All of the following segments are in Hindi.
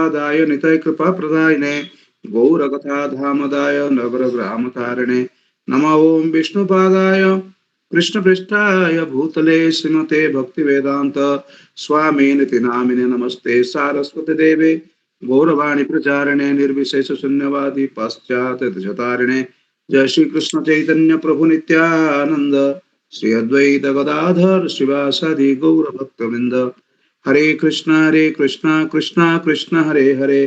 दाय नितय कृपा प्रदायिने गौरकथा धामदाय नवरग्राम तारिणे नमः ओं विष्णुपादाय कृष्णपृष्ठाय भूतले श्रीमते भक्तिवेदांत स्वामी निति नामिने नमस्ते सारस्वती देवे गौरवाणी प्रचारिणे निर्विशेष शून्यवादी पाश्चात्य जतारिणे जय श्री कृष्ण चैतन्य प्रभु नित्यानंद श्री अद्वैत गदाधर शिवासादि गौर भक्तवृंद हरे कृष्णा कृष्णा कृष्ण हरे हरे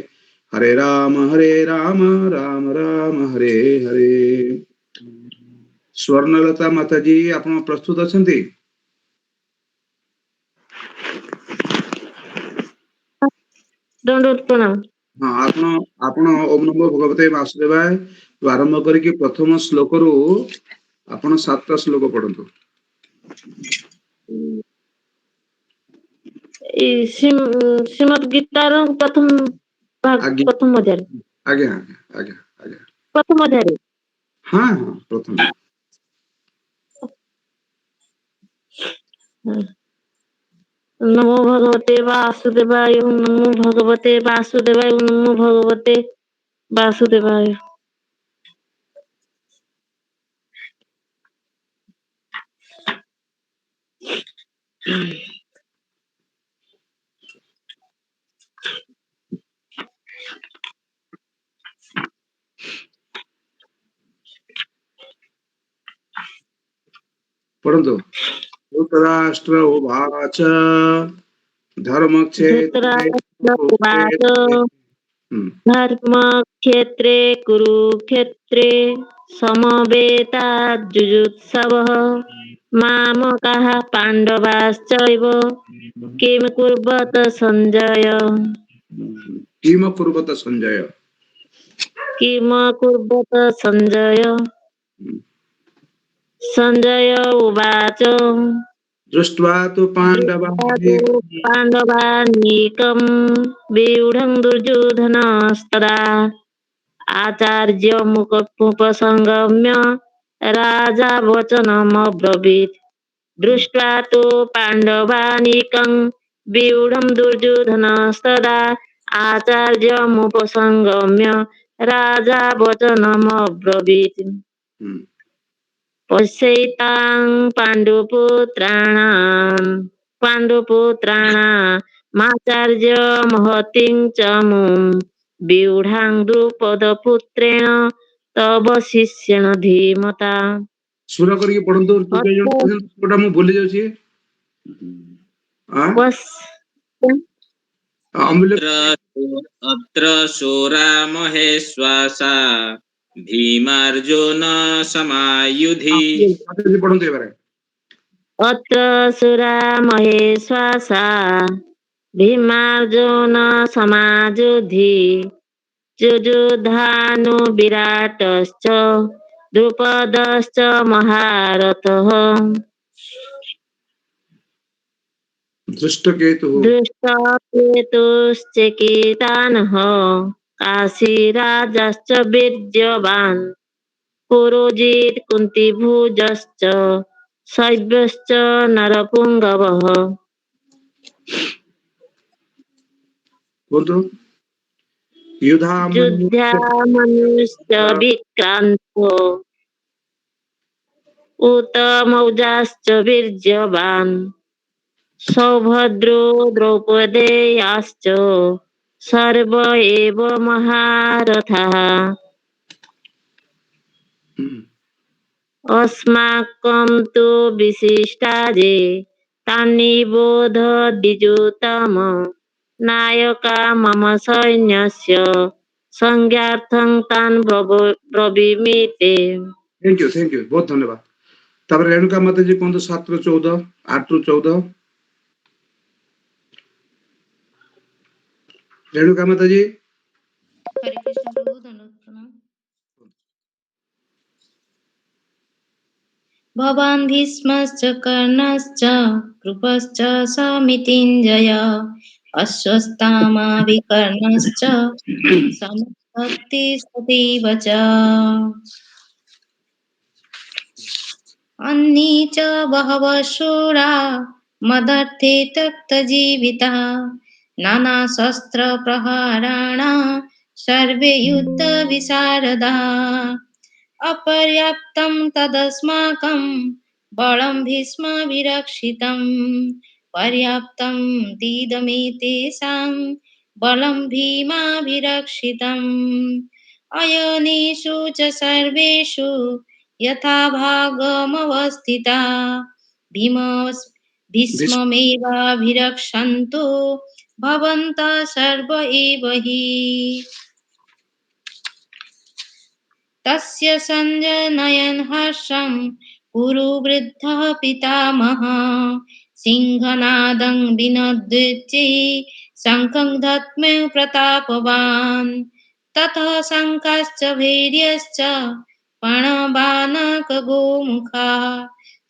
हरे राम राम राम हरे हरे। स्वर्णलता माताजी आपण प्रस्तुत अछंती? दंडवत प्रणाम। हाँ आपण आपण ओम नमो भगवते वासुदेवाय आरंभ करके प्रथम श्लोक रु आपण 7 श्लोक पढ़ंतु। श्रीमद गीतार प्रथम भाग आज्ञा प्रथम अध्याय आज्ञा आज्ञा आज्ञा प्रथम अध्याय। हाँ हाँ प्रथम नमो भगवते वासुदेवाय नमो भगवते वासुदेवाय नमो भगवते वासुदेवाय। पढ़ंतु। धृतराष्ट्र उवाच धर्मक्षेत्रे धृतराष्ट्र उवाच धर्मक्षेत्रे कुरुक्षेत्रे समवेताजुजुत्सवः मामकाः पाण्डवाश्चैव किं कुर्वत सञ्जय। किम कुर्वत संजय। किम कुर्वत सञ्जय। सञ्जय उवाच दृष्ट्वा तु पाण्डवानीकं व्यूढं दुर्योधनस्तदा आचार्यमुपसंगम्य राजा वचनमब्रवीत्। दृष्ट्वा तु पाण्डवानीकं व्यूढं दुर्योधनस्तदा आचार्यमुपसंगम्य राजा वचनमब्रवीत्। पश्यैतां पाण्डुपुत्राणामाचार्य महतीं च मुं व्यूढां द्रुपदपुत्रेण तव शिष्येण धीमता। सुर करके पढ़ंतु छोटा मु भूली जाउछी। अत्र शूरा महेश्वासा भीमार्जुन समायुधि। पढ़ंतु एबारे। अत्र शूरा महेश्वासा भीमार्जुन समायुधि जुजुधानु विराटश्च द्रुपदश्च महारथः। दृष्टकेतुश्चेकितानः काशीराजश्च वीर्यवान् पुरोजित् कुन्तीभुजश्च शैब्यश्च नरपुङ्गवः। युधामनुश्च विक्रान्तो उत्तमौजाश्च वीर्यवान् सौभद्रो द्रौपदेयाश्च सर्व एव महारथाः। अस्माकं तु विशिष्टाजे तान्निबोध द्विजोत्तम नायका मम सैन्यस्य संज्ञार्थं तान् ब्रवीमि ते। थैंक यू बहुत धन्यवाद। तापर रेणुका माता जी कहते 7 ରୁ 14 8 ରୁ 14 रेणुका माता जी। हरे कृष्ण प्रभु धन्यवाद प्रणाम। भवान् भीष्मश्च कर्णश्च कृपश्च समितिञ्जय अश्वत्थामा विकर्णश्च समुत्पत्ति सतीव च अन्ये च बहवः शूरा मदर्थे त्यक्तजीविताः नानाशस्त्रप्रहाराण सर्वे युद्धविशारदा अपर्याप्तं तदस्माकं बलं भीष्मविरक्षितं पर्याप्तं तीदमेतेषां बलं भीमाविरक्षितम् अयनेषु च सर्वेषु यथा भागमवस्थिता भीम भीष्म भीष्ममेवाभिरक्षन्तु भवन्तः सर्व एव हि तस्य सञ्जनयन् हर्षं कुरु वृद्धः पितामहः सिंहनादं विनोद्युच्चे शङ्खं दद्मो प्रतापवान् ततः शङ्काश्च भैर्यश्च पणवानकगोमुखाः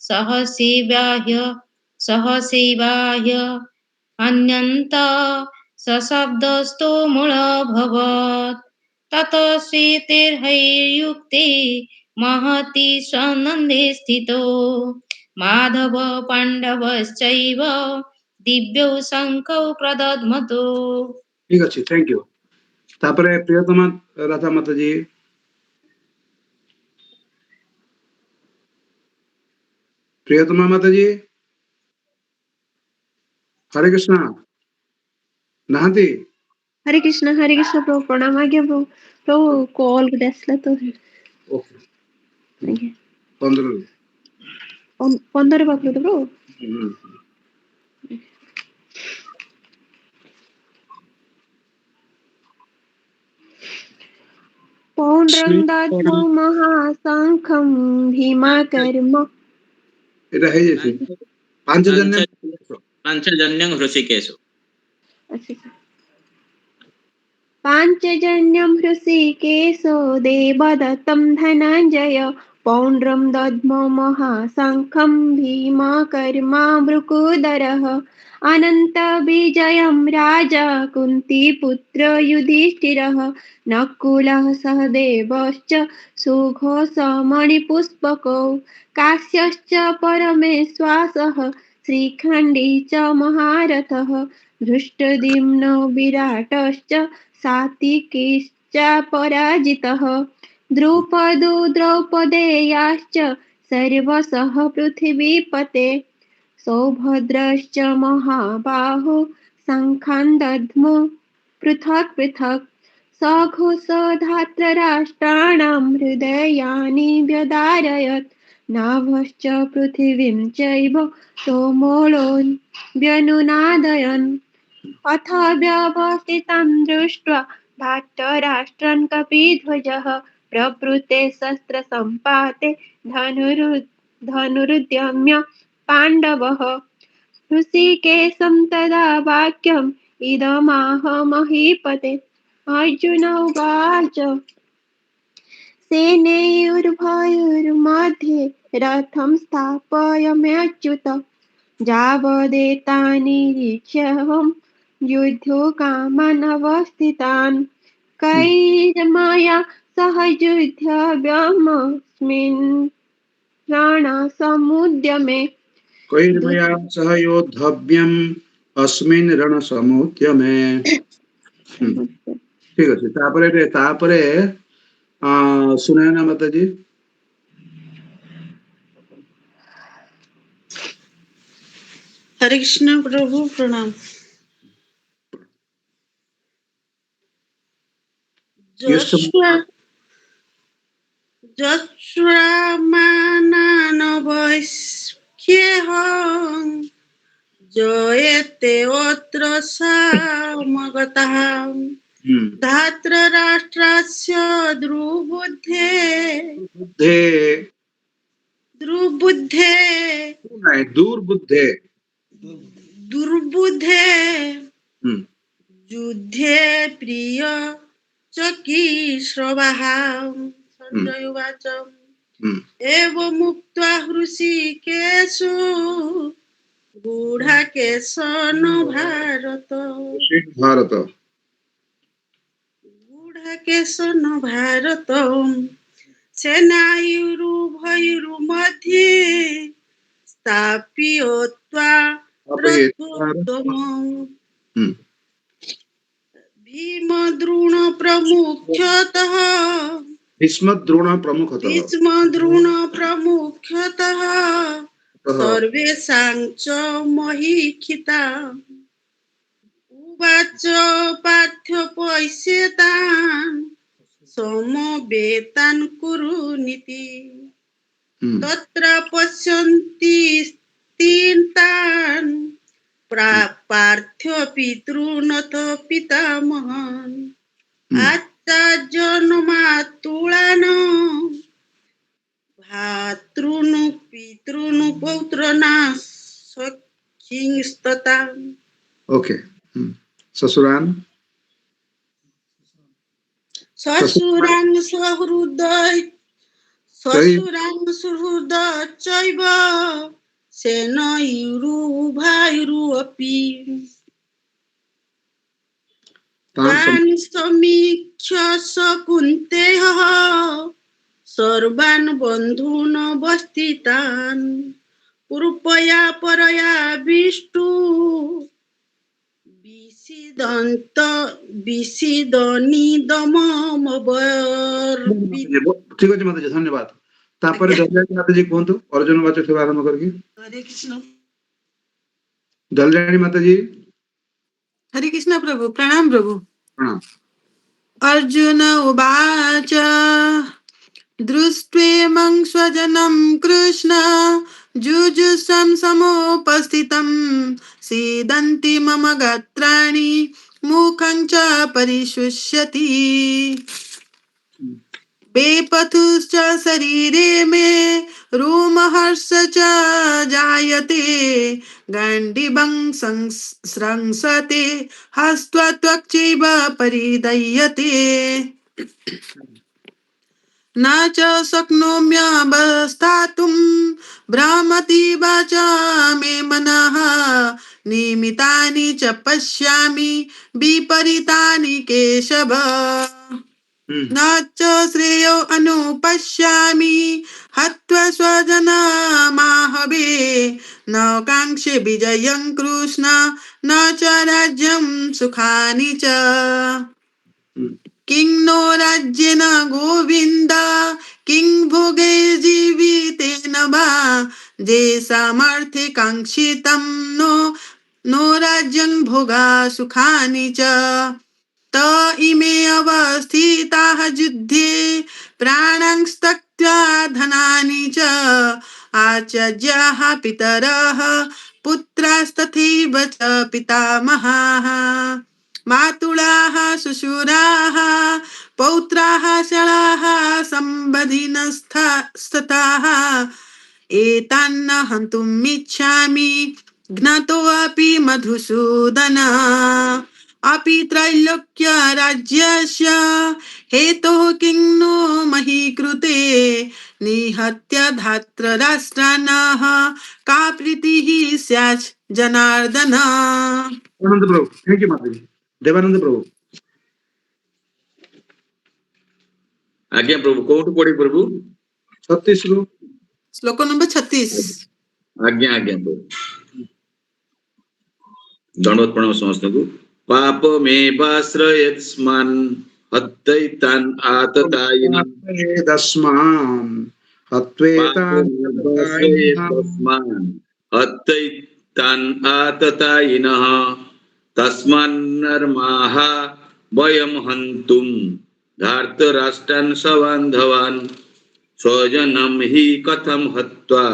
सहसेवाह्य अन्यन्त सशब्दस्तो मूलभवत् ततः श्वेतैर्हयैर्युक्ते महति सनन्दे स्थितो माधव पाण्डवश्चैव दिव्यौ शङ्खौ प्रदध्मतो ठीक अच्छे थैंक यू तापरे प्रियतमा राधा माता जी प्रियतमा माता जी हरे कृष्णा नहाती हरे कृष्ण प्रभु प्रणाम आज्ञा प्रभु प्रभु कॉल गुटे आसला तो ओके आज्ञा 15 15 पाखरु तो प्रभु पौंड्रं दध्मो महाशंखं भीमाकर्म এটা হয়ে গেছে পাঞ্চজন্য पाञ्चजन्यं हृषिकेषु अच्छा पाञ्चजन्यं हृषीकेशो देवदत्तं धनञ्जय पौण्ड्रं दध्मो महाशङ्खं भीमाकर्मावृकोदरः अनन्तविजयं राजा कुन्तीपुत्र युधिष्ठिरः नकुलः सहदेवश्च सुघोषमणिपुष्पकौ काश्यश्च परमेश्वासः श्रीखण्डी च महारथः धृष्टद्युम्नो विराटश्च सात्विकीश्च पराजितः द्रुपदो द्रौपदेयाश्च सर्वशः पृथिवीपते सौभद्रश्च महाबाहो शङ्खान् दध्मो पृथक् पृथक् सघोषधार्तराष्ट्राणां हृदयानि व्यदारयत् नाभश्च पृथिवीं चैव सोमोलो व्यनुनादयन् अथ व्यवस्थितं दृष्ट्वा धार्तराष्ट्रं कपिध्वजः प्रवृत्ते शस्त्रसम्पाते धनुरुद्यम्य पाण्डवः ऋषिकेशं तदा वाक्यम् इदमाह महीपते अर्जुन उवाच सेनयोरुभयोर्मध्ये रथं स्थापयाम्यच्युत यावदेतान्निरीक्ष्यहं युद्धकामानवस्थितान् कैर्मया सह युद्धव्यमस्मिन् रणसमुद्यमे কইর্ময়া সহ যোদ্ধব্যম অস্মিন রণসমুদ্যমে ঠিক আছে তারপরে সুনয়না মাতা जी हरे कृष्ण प्रभु प्रणाम जश्रामानवैष्यहं जयते अत्र समगतः धार्तराष्ट्रस्य दुर्बुद्धे दुर्बुद्धे युद्धे प्रिय चकीश्रवः संजय उवाच एवमुक्त्वा हृषीकेशो गूढकेशन भारत सेनायुरुभयोर्मध्ये स्थाप्यत्वा रथोत्तमम् भीम द्रोण प्रमुख्यतः भीष्म द्रोण प्रमुखतः भीष्म द्रोण प्रमुख्यतः सर्वेषां च महीक्षिता उवाच पार्थ्य पश्यतान् समवेतान् कुरुनिति तत्र पश्यन्ति स्थितान् पार्थ्य पितॄनथ पितामहान् आचार्यन् मातुलान् भातॄन् पितॄन् पौत्रान् सखींस्तथा ओके ससुरान ससुरान् सहृदय ससुरान् सुहृद चैव सेनयोरुभयोरपि तान् समीक्ष्य स कुन्तेयः सर्वान् बन्धून् वस्थितान् कृपया परया विष्टु ठीक अच्छे माता जी धन्यवाद तापर दलजानी माता जी कहतु अर्जुन वाचक से आरंभ करके हरे कृष्ण दलजानी माता जी हरे कृष्ण प्रभु प्रणाम प्रभु प्रणाम अर्जुन उवाच दृष्ट्वेमं स्वजनं कृष्ण जुजुषं समुपस्थितं सीदन्ति मम गात्राणि मुखं च परिशुष्यति बेपथुश्च शरीरे मे रोमहर्ष च जायते गण्डिबं संस्रंसते हस्त्वा त्वक्चैव परिदह्यते न च शक्नोम्यवस्थातुं भ्रमति वाचा मे मनः निमितानि च पश्यामि विपरीतानि केशव न च श्रेयो अनुपश्यामि हत्वा स्वजनमाहवे न काङ्क्षे विजयं कृष्ण न च राज्यं सुखानि च किं नो राज्येन गोविन्द किं भोगे जीवितेन वा येषामर्थे काङ्क्षितं नो राज्यं भोगा सुखानि च त इमे अवस्थिताः युद्धे प्राणां त्यक्त्वा धनानि च आचार्याः पितरः पुत्रास्तथैव च पितामहाः मातुलाः श्वशुराः पौत्राः शलाः सम्बन्धिनस्तथाः एतान्न हन्तुम् इच्छामि ज्ञातोऽपि मधुसूदन अपि त्रैलोक्य राज्यस्य हेतोः किं नो मही कृते निहत्य धार्तराष्ट्रान्नः का प्रीतिः स्यात् जनार्दन। आनंद प्रभु थैंक यू माता जी देवानंद प्रभु आज्ञा प्रभु कोठु पढ़ी प्रभु 36 ରୁ श्लोक नंबर 36। आज्ञा आज्ञा प्रभु दंडवत प्रणाम समस्त को पाप में बाश्रयस्मान् हत्यैतान् आततायिनः दस्मान् तस्मान् हत्यैतान् आततायिनः तस्मान्नर्माः वयं हन्तुं धार्तराष्ट्रान् सबान्धवान् स्वजनं हि कथं हत्वा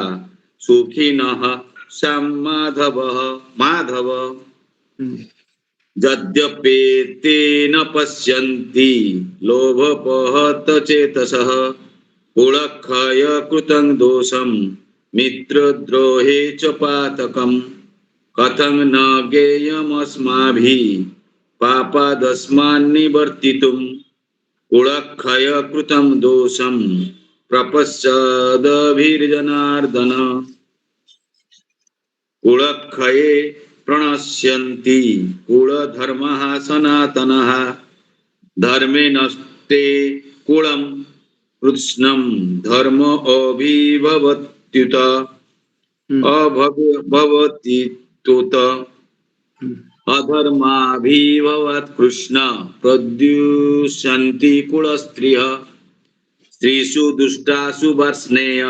सुखिनः माधव यद्यपेते न पश्यन्ति लोभपहत चेतसः कुलक्षय कृतं दोषं मित्रद्रोहे च पातकं कथं न ज्ञेयमस्माभिः पापादस्मान्निवर्तितुं कुलक्षय कृतं दोषं प्रपश्यदभिर्जनार्दन कुलक्षये प्रणश्यन्ति कुलधर्मः सनातनः धर्मे नष्टे कुलं कृत्स्नं धर्म अभिभवत्युत अभवतीत्युत अधर्माभिभवत् कृष्ण प्रद्युषन्ति कुलस्त्रियः स्त्रीषु दुष्टासु वर्ष्णेय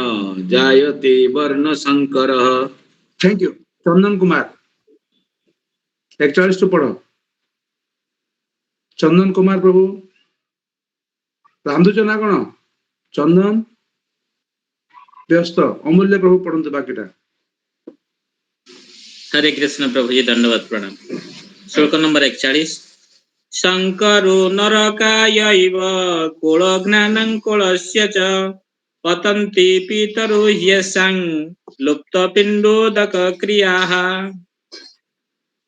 जायते वर्णशङ्करः। Thank you. Chandan Kumar 41 to पढ़ो। चंदन कुमार प्रभु रांधुच ना कौन? चंदन व्यस्त। अमूल्य प्रभु पढ़ते बाकीटा। हरे कृष्ण प्रभु जी, दंडवत प्रणाम। श्लोक नंबर 41। शंकरो नरकायैव कुलज्ञानं कुलस्य च पतन्ति पितरो ह्यसां लुप्तपिण्डोदकक्रियाः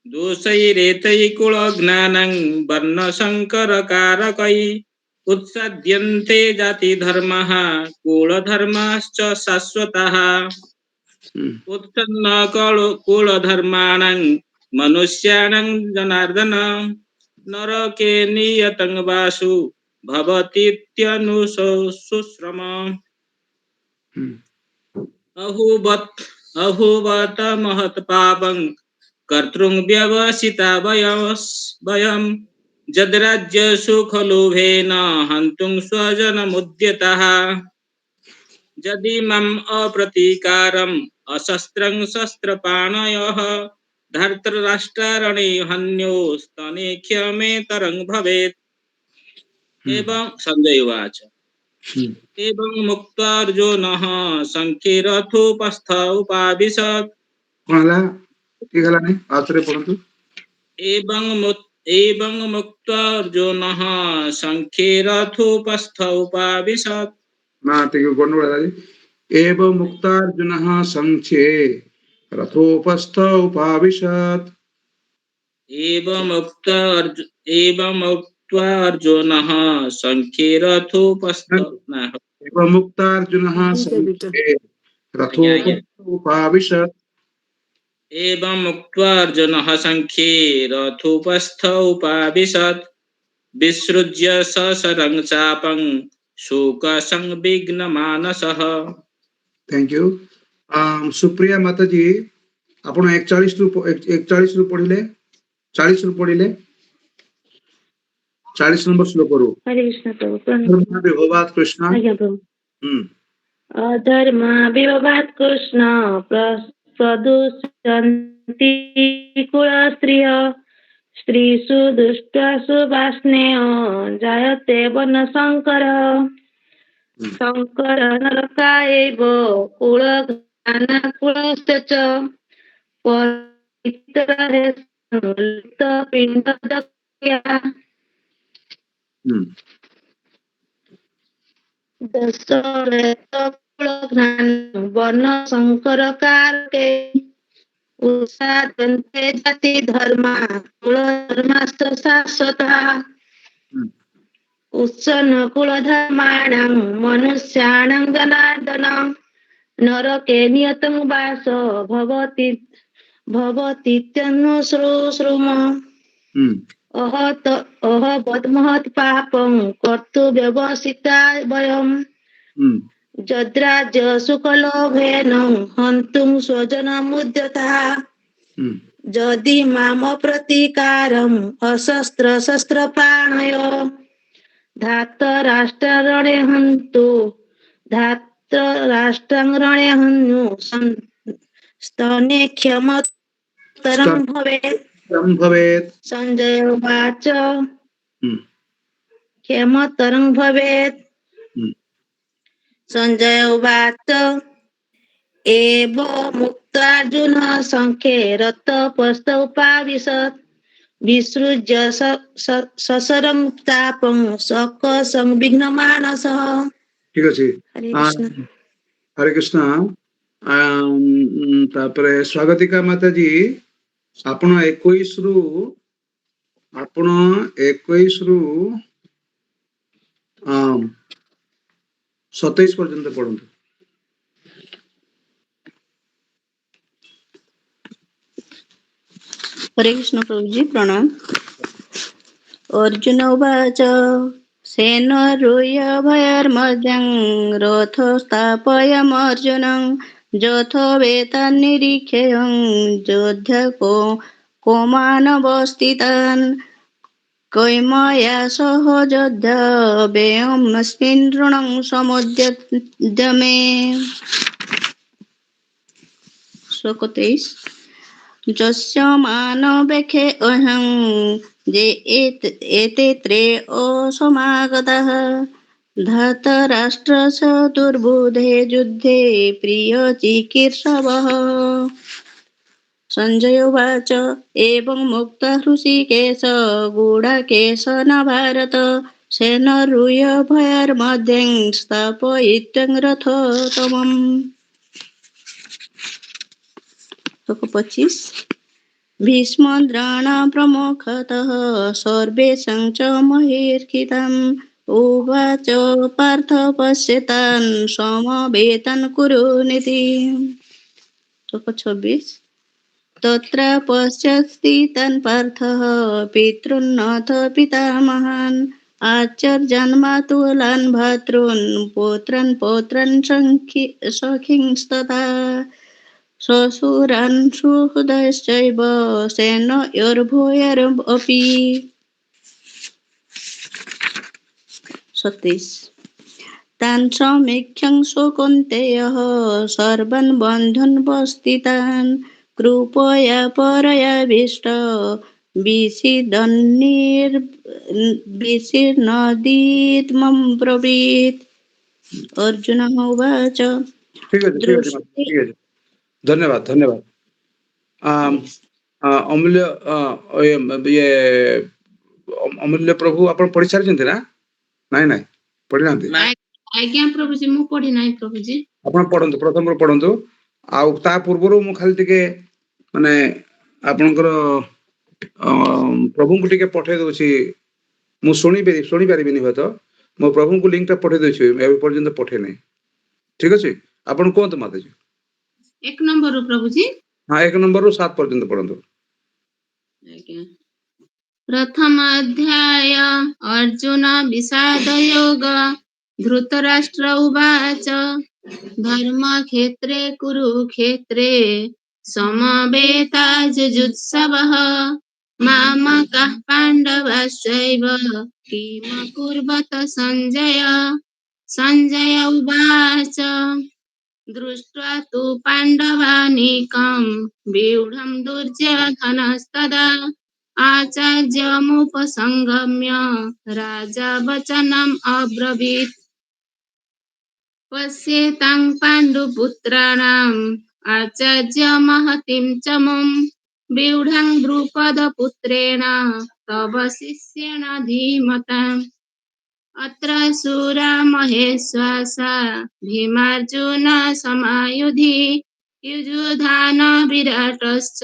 दोषैरेतैः कुलज्ञानं वर्णशङ्करकारकैः उत्सद्यन्ते जातिधर्मः कुलधर्माश्च शाश्वताः उत्सन्न कुलधर्माणां मनुष्याणां जनार्दन नरके नियतं वासु भवतीत्यनुशुश्रम। अहुवत महत् पापं कर्तृं व्यवसिता वयं जद्राज्य सुखलोभेन हन्तुं स्वजनमुद्यतः यदि मम अप्रतीकारम् अशस्त्रं शस्त्रपाणयः धर्तराष्ट्ररणे हन्यो स्तने क्षमेतरं भवेत्। एवं संजय उवाच एवं मुक्त्वा अर्जुनः संख्ये रथोपस्थ उपाविशत्। कोणाला ठीक है नहीं आश्चर्य पढ़तु। एवं मुक्त्वा अर्जुनः संख्ये रथोपस्थ उपाविशत्। ना ठीक है गंडगोल है। एवं मुक्तार्जुनः संख्ये रथोपस्थ उपाविशत्। एवं मुक्त्वा अर्जुनः संख्ये रथोपस्थ एवं मुक्तार्जुनः संख्ये रथोपस्थ उपाविशत्। एवं मुक्त्वा अर्जुनः संख्ये रथोपस्थ उपाविशत् विसृज्य सशरं चापं शोकसंविघ्नमानसः। Thank you. सुप्रिया माता जी आपण 41 रु पढ़िले 40 रु पढ़िले 40 नंबर श्लोक रु। हरे कृष्ण प्रभु। धर्माभिभवात् कृष्ण। आज्ञा प्रभु। अधर्माभिभवात् कृष्ण प्रदुष्यन्ति कुलस्त्रियः स्त्रीषु दुष्टासु वार्ष्णेय जायते वर्णशङ्करः। शङ्कर नरकायैव कुलज्ञानकुलस्य च परितरहेतुपिण्डोदक्रियाः दशरथकुलज्ञानं वर्णशङ्करकारके उत्साद्यन्ते जातिधर्मा कुलधर्माश्च शाश्वतः उत्सन्नकुलधर्माणां मनुष्याणां जनार्दन नरके नियतं वास भवतीत्यनुशुश्रुम। अहवद्महत् पापं कर्तुं व्यवसिता वयं जद्राज्य सुखलोभेन हन्तुं स्वजनमुद्यतः यदि माम प्रतीकारम् अशस्त्रशस्त्रपाणयो धातराष्ट्ररणे हन्नु स्तने क्षमतरं भवेत्। संजय उवाच क्षमतरं भवेत्। संजय उवाच एवं मुक्तार्जुनः संख्ये रथोपस्थ उपाविशत् विसृज्य सशरं चापं शोकसंविघ्नमानसः। ठीक अछि। हरे कृष्ण। तापरे स्वागतिका माता जी आपण 21 रु 27 पर्यंत पढ़ंतु। हरे कृष्ण प्रभु जी प्रणाम। अर्जुन उवाच सेनरूय भयर्मजं रथोत्स्थापयमर्जुनं यथोवेतान्निरीक्षयं योद्धको कौमानवस्थितान् कैमया सह योद्धव्यमस्मिन् ऋणं समुद्यद्य मे। श्लोक 23। यस्य मानवेखे अहं जे एते त्रे असमागताः धृतराष्ट्रस्य दुर्बुधे युद्धे प्रियचिकीर्षवः। संजय उवाच एवं मुक्तः ऋषिकेश गूढकेश न भारत सेनरूयभयर्मध्यं स्थापयित्वा रथोत्तमम्। 25। भीष्मद्रोण प्रमुखतः सर्वेषां च महीर्षिताम् उवाच पार्थ पश्यतान् समवेतान् कुरुनिति। 26। तत्र पश्यत् स्थितान् पार्थः पितॄन्नथ पितामहान् आचार्यान् मातुलान् भ्रातॄन् पुत्रान् पौत्रान् सखींस्तथा श्वशुरान् सुहृदश्चैव सेनयोर्भूयोरपि। 27। तान् समीक्ष्य कौन्तेयः सर्वान् बन्धून् वस्थितान् कृपया परयाविष्ट विषीदन्निर्विषीर्नदीत्मं ब्रवीत्। अर्जुनः उवाच ठीक अछि दृष्टि ठीक अछि धन्यवाद धन्यवाद। अमूल्य ये अमूल्य प्रभु आपण पढ़ी सारिଛନ୍ତି ना ନାଇଁ ନାଇଁ पढ़ी नांती आज्ञा प्रभुजी मु पढ़ी नाही प्रभुजी। आपण पढ़ंतु प्रथम पढ़ंतु आउ ता पूर्वरु मु खाली टिके माने आपनकर प्रभु को टिके पठे दोछि मु सुनी पारिबिनी होत मो प्रभु को लिंक टा पठे दोछि एबे पर्यंत पठे नै ठीक अछि आपण कोंत माताजी 1 नंबर प्रभुजी। हां 1 नंबर रु 7 पर्यंत पढ़ंतु। आज्ञा। प्रथम अध्याय अर्जुन विषाद योग। धृतराष्ट्र उवाच धर्मक्षेत्रे कुरुक्षेत्रे समवेता जुजुत्सवः मामकाः पाण्डवाश्चैव किमकुर्वत सञ्जय। सञ्जय उवाच दृष्ट्वा तु पाण्डवानीकं व्यूढं दुर्योधनस्तदा आचार्यमुपसंगम्य राजा वचनम् अब्रवीत् पश्येतां पाण्डुपुत्राणाम् आचार्य महतीं च मुं व्यूढं द्रुपदपुत्रेण तव शिष्येण धीमताम्। अत्र शूरा महेश्वासा भीमार्जुन समायुधि युयुधान विराटश्च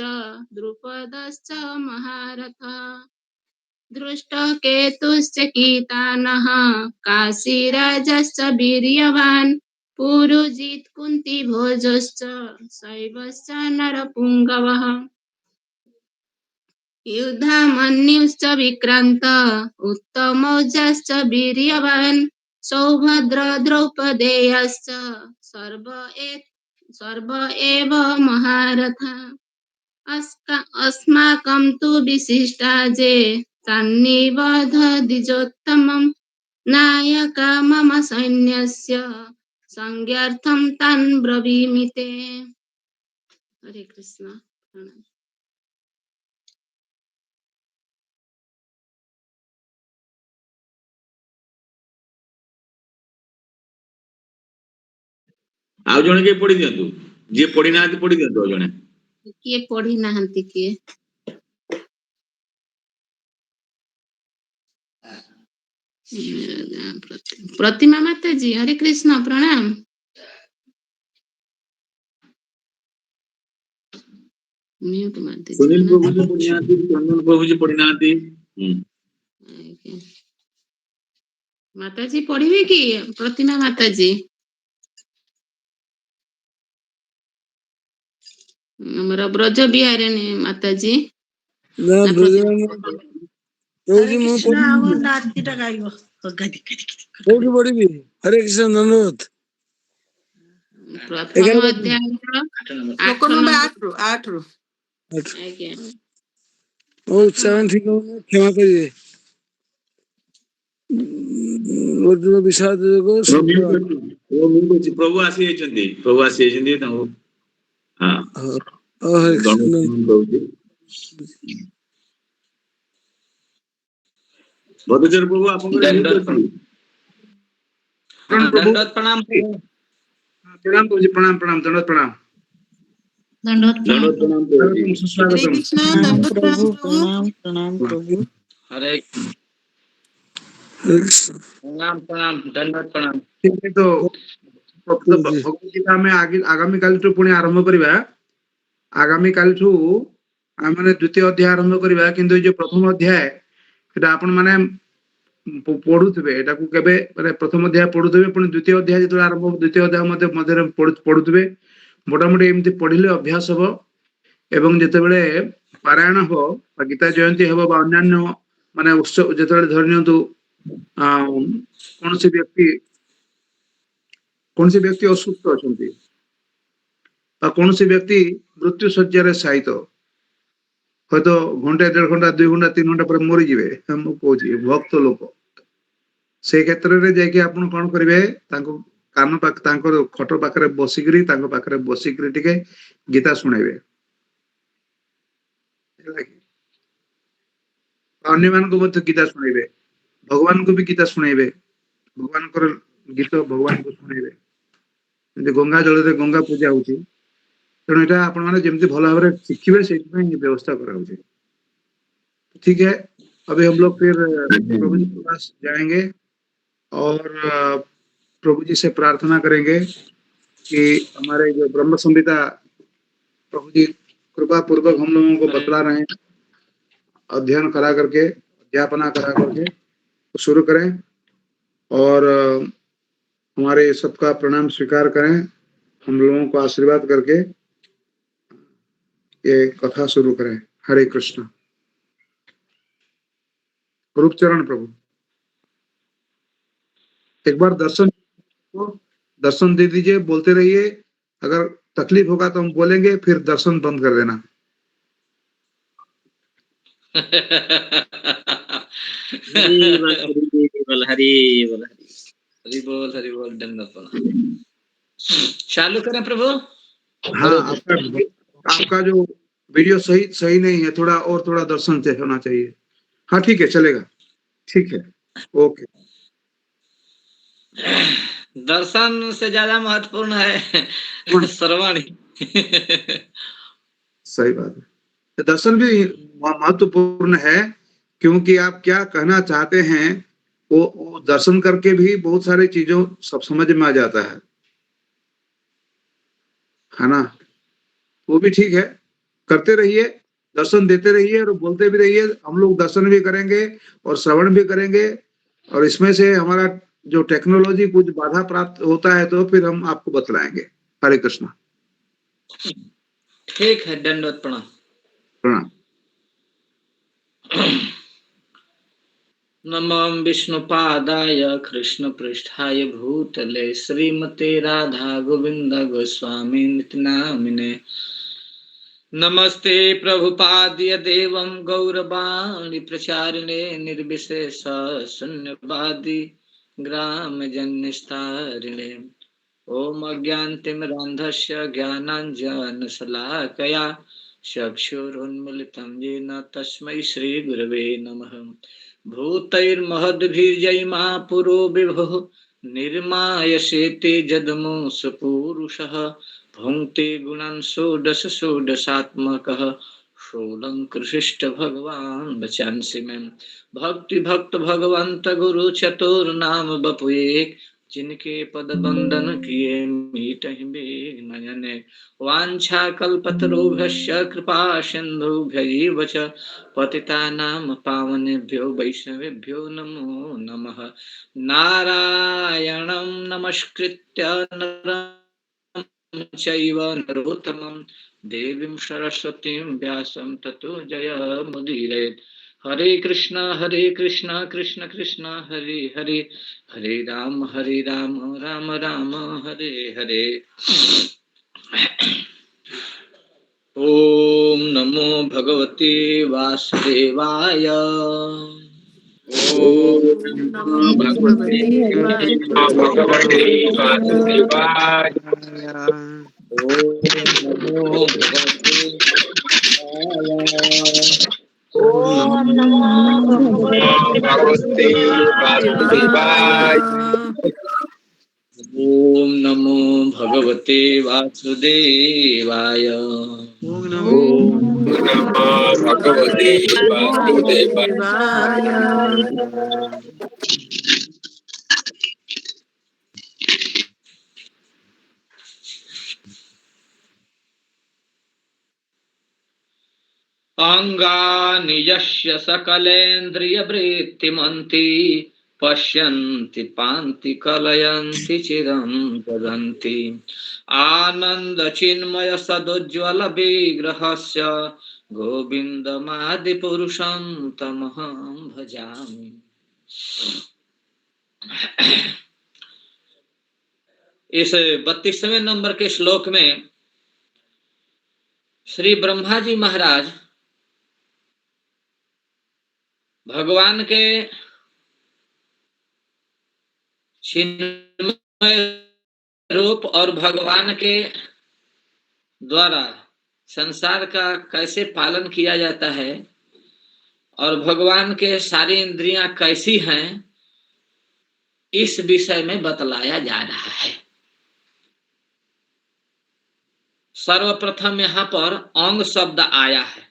द्रुपदश्च महारथ। दृष्टकेतुश्च कीतानः काशीराजश्च वीर्यवान् पुरुजित् कुन्तीभोजश्च शैवश्च नरपुङ्गवः। युधामन्युश्च विक्रान्त उत्तमौजाश्च वीर्यवान् सौभद्र द्रौपदेयश्च सर्व एव महारथा। अस्माकं तु विशिष्टाजे तान्निबध्य नायका मम सैन्यस्य संज्ञार्थं तान् ब्रवीमि ते। हरे कृष्ण। ଆଉ ଜଣେ କିଏ ପଢି ଦିଅନ୍ତୁ ଯିଏ ପଢି ନାହାନ୍ତି ପଢି ଦିଅନ୍ତୁ ଆଉ ଜଣେ किए पढ़ी नाहंती किए प्रतिमा माता जी हरे कृष्ण प्रणाम। म्यूट मार सुनील दीजिए प्रभु जी पढ़ी नाहांती चंदन प्रभु जी पढ़ी नाहांती। माता जी पढ़िबे कि प्रतिमा माता जी हमरा ब्रज बिहारिणी माता जी ना ना कोठी मु कृष्ण आव नातीटा गाइब गदी गदी कोठी पढ़िबी हरे कृष्ण धन्यवाद। प्रथम अध्याय ଶ୍ଲୋକ ନମ୍ବର 8 ରୁ आज्ञा और उच्चारण ठीक हो क्षमा करिए अर्जुन विषाद ଯୋଗ ପ୍ରଭୁ ଆସି ଯାଇଛନ୍ତି ତାଙ୍କୁ ହରେ କୃଷ୍ଣ ଭଦ୍ରଚର ପ୍ରଭୁ ଆପଣଙ୍କର दंडवत प्रणाम प्रभु। प्रणाम प्रभु जी, प्रणाम प्रणाम, दंडवत प्रणाम। दंडवत ଦଣ୍ଡବତ प्रणाम। ପ୍ରଣାମ ପ୍ରଭୁ स्वागतम, हरे सुस्वागतम। कृष्ण प्रणाम दंडवत प्रभु प्रणाम प्रभु। प्रणाम प्रभु हरे हरे कृष्ण प्रणाम प्रणाम दंडवत प्रणाम। ठीक है, तो भगवद गीता ଆମେ ଆଗାମୀ କାଲିଠୁ ପୁଣି ଆରମ୍ଭ କରିବା। ଆଗାମୀ କାଲିଠୁ ଆମେ ଦ୍ୱିତୀୟ ଅଧ୍ୟାୟ ଆରମ୍ଭ କରିବା, କିନ୍ତୁ ଏ ଯୋଉ ପ୍ରଥମ ଅଧ୍ୟାୟ ସେଟା ଆପଣ ମାନେ ପଢୁଥିବେ, ଏଟାକୁ କେବେ ମାନେ ପ୍ରଥମ ଅଧ୍ୟାୟ ପଢୁଥିବେ, ପୁଣି ଦ୍ୱିତୀୟ ଅଧ୍ୟାୟ ଯେତେବେଳେ ଆରମ୍ଭ ହବ ଦ୍ୱିତୀୟ ଅଧ୍ୟାୟ ମଧ୍ୟରେ ପଢୁଥିବେ। ମୋଟାମୋଟି ଏମିତି ପଢିଲେ ଅଭ୍ୟାସ ହବ, ଏବଂ ଯେତେବେଳେ ପାରାୟଣ ହବ ବା ଗୀତା ଜୟନ୍ତୀ ହବ ବା ଅନ୍ୟାନ୍ୟ ମାନେ ଉତ୍ସବ ଯେତେବେଳେ ଧରି ନିଅନ୍ତୁ କୌଣସି ବ୍ୟକ୍ତି ଅସୁସ୍ଥ ଅଛନ୍ତି ବା କୌଣସି ବ୍ୟକ୍ତି ମୃତ୍ୟୁ ଶଯ୍ୟାରେ ଶାୟିତ, ହয়তো ଘଣ୍ଟେ 1.5 ଘଣ୍ଟା 2 ଘଣ୍ଟା 3 ଘଣ୍ଟା ପରେ ମରିଯିବେ, ମୁଁ କହୁଛି ଭକ୍ତ ଲୋକ, ସେଇ କ୍ଷେତ୍ରରେ ଯାଇକି ଆପଣ କଣ କରିବେ, ତାଙ୍କୁ କାନ ପାଖ ତାଙ୍କର ଖଟ ପାଖରେ ବସିକିରି ତାଙ୍କ ପାଖରେ ବସିକିରି ଟିକେ ଗୀତା ଶୁଣେଇବେ, ହେଲା କି? ଅନ୍ୟମାନଙ୍କୁ ମଧ୍ୟ ଗୀତା ଶୁଣେଇବେ, ଭଗବାନଙ୍କୁ ବି ଗୀତା ଶୁଣେଇବେ, ଭଗବାନଙ୍କର ଗୀତ ଭଗବାନଙ୍କୁ ଶୁଣେଇବେ। ଯେମିତି ଗଙ୍ଗା ଜଳରେ ଗଙ୍ଗା ପୂଜା ହଉଛି, ତେଣୁ ଏଟା ଆପଣ ମାନେ ଯେମିତି ଭଲ ଭାବରେ ଶିଖିବେ ସେଇଥିପାଇଁ ये व्यवस्था କରାହଉଛି। ठीक है, अभी हम लोग फिर प्रभु जी के पास जाएंगे और प्रभु जी से प्रार्थना करेंगे कि हमारे जो ब्रह्म संहिता प्रभु जी कृपा पूर्वक हम लोगों को बतला रहे हैं, अध्ययन करा करके अध्यापना करा करके तो शुरू करें और हमारे सबका प्रणाम स्वीकार करें, हम लोगों को आशीर्वाद करके ये कथा शुरू करें। हरे कृष्ण। रूपचरण प्रभु एक बार दर्शन दे दीजिए, बोलते रहिए, अगर तकलीफ होगा तो हम बोलेंगे, फिर दर्शन बंद कर देना। हरि बोल हरि बोल हरि बोल हरि बोल दंडवत प्रणाम। चालू करें प्रभु। हाँ, आपका जो वीडियो सही नहीं है, थोड़ा दर्शन से होना चाहिए। हाँ ठीक है, चलेगा, ठीक है, ओके। दर्शन से ज्यादा महत्वपूर्ण है श्रवण। सही बात है, दर्शन भी महत्वपूर्ण है, क्योंकि आप क्या कहना चाहते हैं वो दर्शन करके भी बहुत सारी चीजों सब समझ में आ जाता है ना? वो भी ठीक है, करते रहिए, दर्शन देते रहिए और बोलते भी रहिए। हम लोग दर्शन भी करेंगे और श्रवण भी करेंगे, और इसमें से हमारा जो टेक्नोलॉजी कुछ बाधा प्राप्त होता है तो फिर हम आपको बतलाएंगे। हरे कृष्ण। ठीक है, दंडवत प्रणाम। प्रणाम। नमो विष्णुपादाय कृष्णपृष्ठाय भूतले श्रीमते राधा गोविंद गोस्वामी नित्य नामिने। नमस्ते प्रभुपाद्य देवं गौरवाणी प्रचारिणे निर्विशेष शून्यवादी ग्रामजन्यस्तारिणे। ओम अज्ञानतिमिरान्धस्य ज्ञानाञ्जनशलाकया चक्षुरुन्मीलितं येन तस्मै श्रीगुरवे नमः। भूतैर्महद्भिर्जयिमा पुरो विभुः निर्मायसेते जदमोऽस पूरुषः। भुङ्क्ते गुणान् षोडश षोडशात्मकः षोडङ्कृशिष्ट भगवान् वचांसि मे। भक्ति भक्त भगवंत गुरु चतुर्नाम बपुएक, जिनके पद बंदन किए मीटहि नयने। वांछा कल्पतरुभ्यश्च कृपा सिन्धुभ्यैव च पतितानां पावनेभ्यो वैष्णवेभ्यो नमो नमः। नारायणं नमस्कृत्य नरं चैव नरोत्तमं देवीं सरस्वतीं व्यासं ततो जयमुदीरयेत्। हरे कृष्ण कृष्ण कृष्ण हरे हरे, हरे राम राम राम हरे हरे। ओम नमो भगवते वासुदेवाय। ओम नमो भगवते वासुदेवाय। ओम नमो भगवते ओम नमो भगवते वासुदेवाय। ओम नमो भगवते वासुदेवाय। ओम नमो भगवते वासुदेवाय। अंगानि यस्य सकलेन्द्रियवृत्तिमन्ति पश्यन्ति पान्ति कलयन्ति चिरं वदन्ति आनन्दचिन्मय सदुज्ज्वल विग्रहस्य गोविन्दमादिपुरुषं तमहं भजामि। इस 32वें नंबर के श्लोक में श्री ब्रह्मा जी महाराज भगवान के चिन्मय रूप और भगवान के द्वारा संसार का कैसे पालन किया जाता है और भगवान के सारी इंद्रियां कैसी हैं, इस विषय में बतलाया जा रहा है। सर्वप्रथम यहाँ पर अंग शब्द आया है।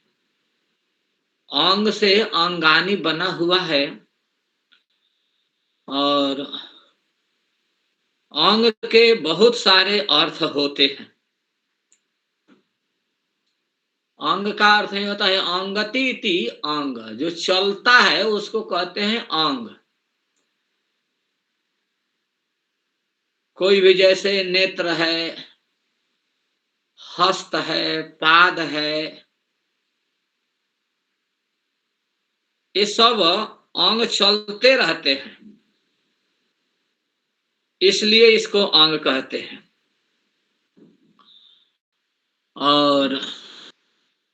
अंग से अंगानी बना हुआ है और अंग के बहुत सारे अर्थ होते हैं। अंग का अर्थ नहीं होता है अंगति इति अंग, जो चलता है उसको कहते हैं अंग। कोई भी जैसे नेत्र है, हस्त है, पाद है, ये सब अंग चलते रहते हैं, इसलिए इसको अंग कहते हैं। और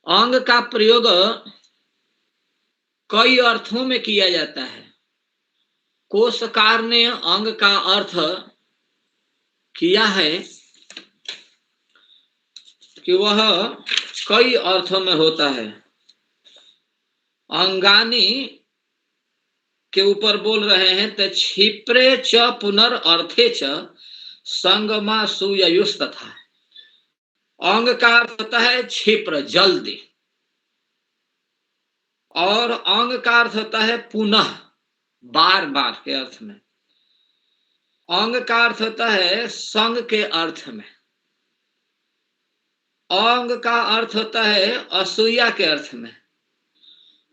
अंग का प्रयोग कई अर्थों में किया जाता है। कोशकार ने अंग का अर्थ किया है कि वह कई अर्थों में होता है। अंगानी के ऊपर बोल रहे हैं तो क्षिप्रे च पुनर्र्थे च संगमा सुयुष तथा। अंग का अर्थ होता है क्षिप्र, जल्दी, और अंग का अर्थ होता है पुनः, बार बार के अर्थ में। अंग का अर्थ होता है संग के अर्थ में। अंग का अर्थ होता है असूया के अर्थ में।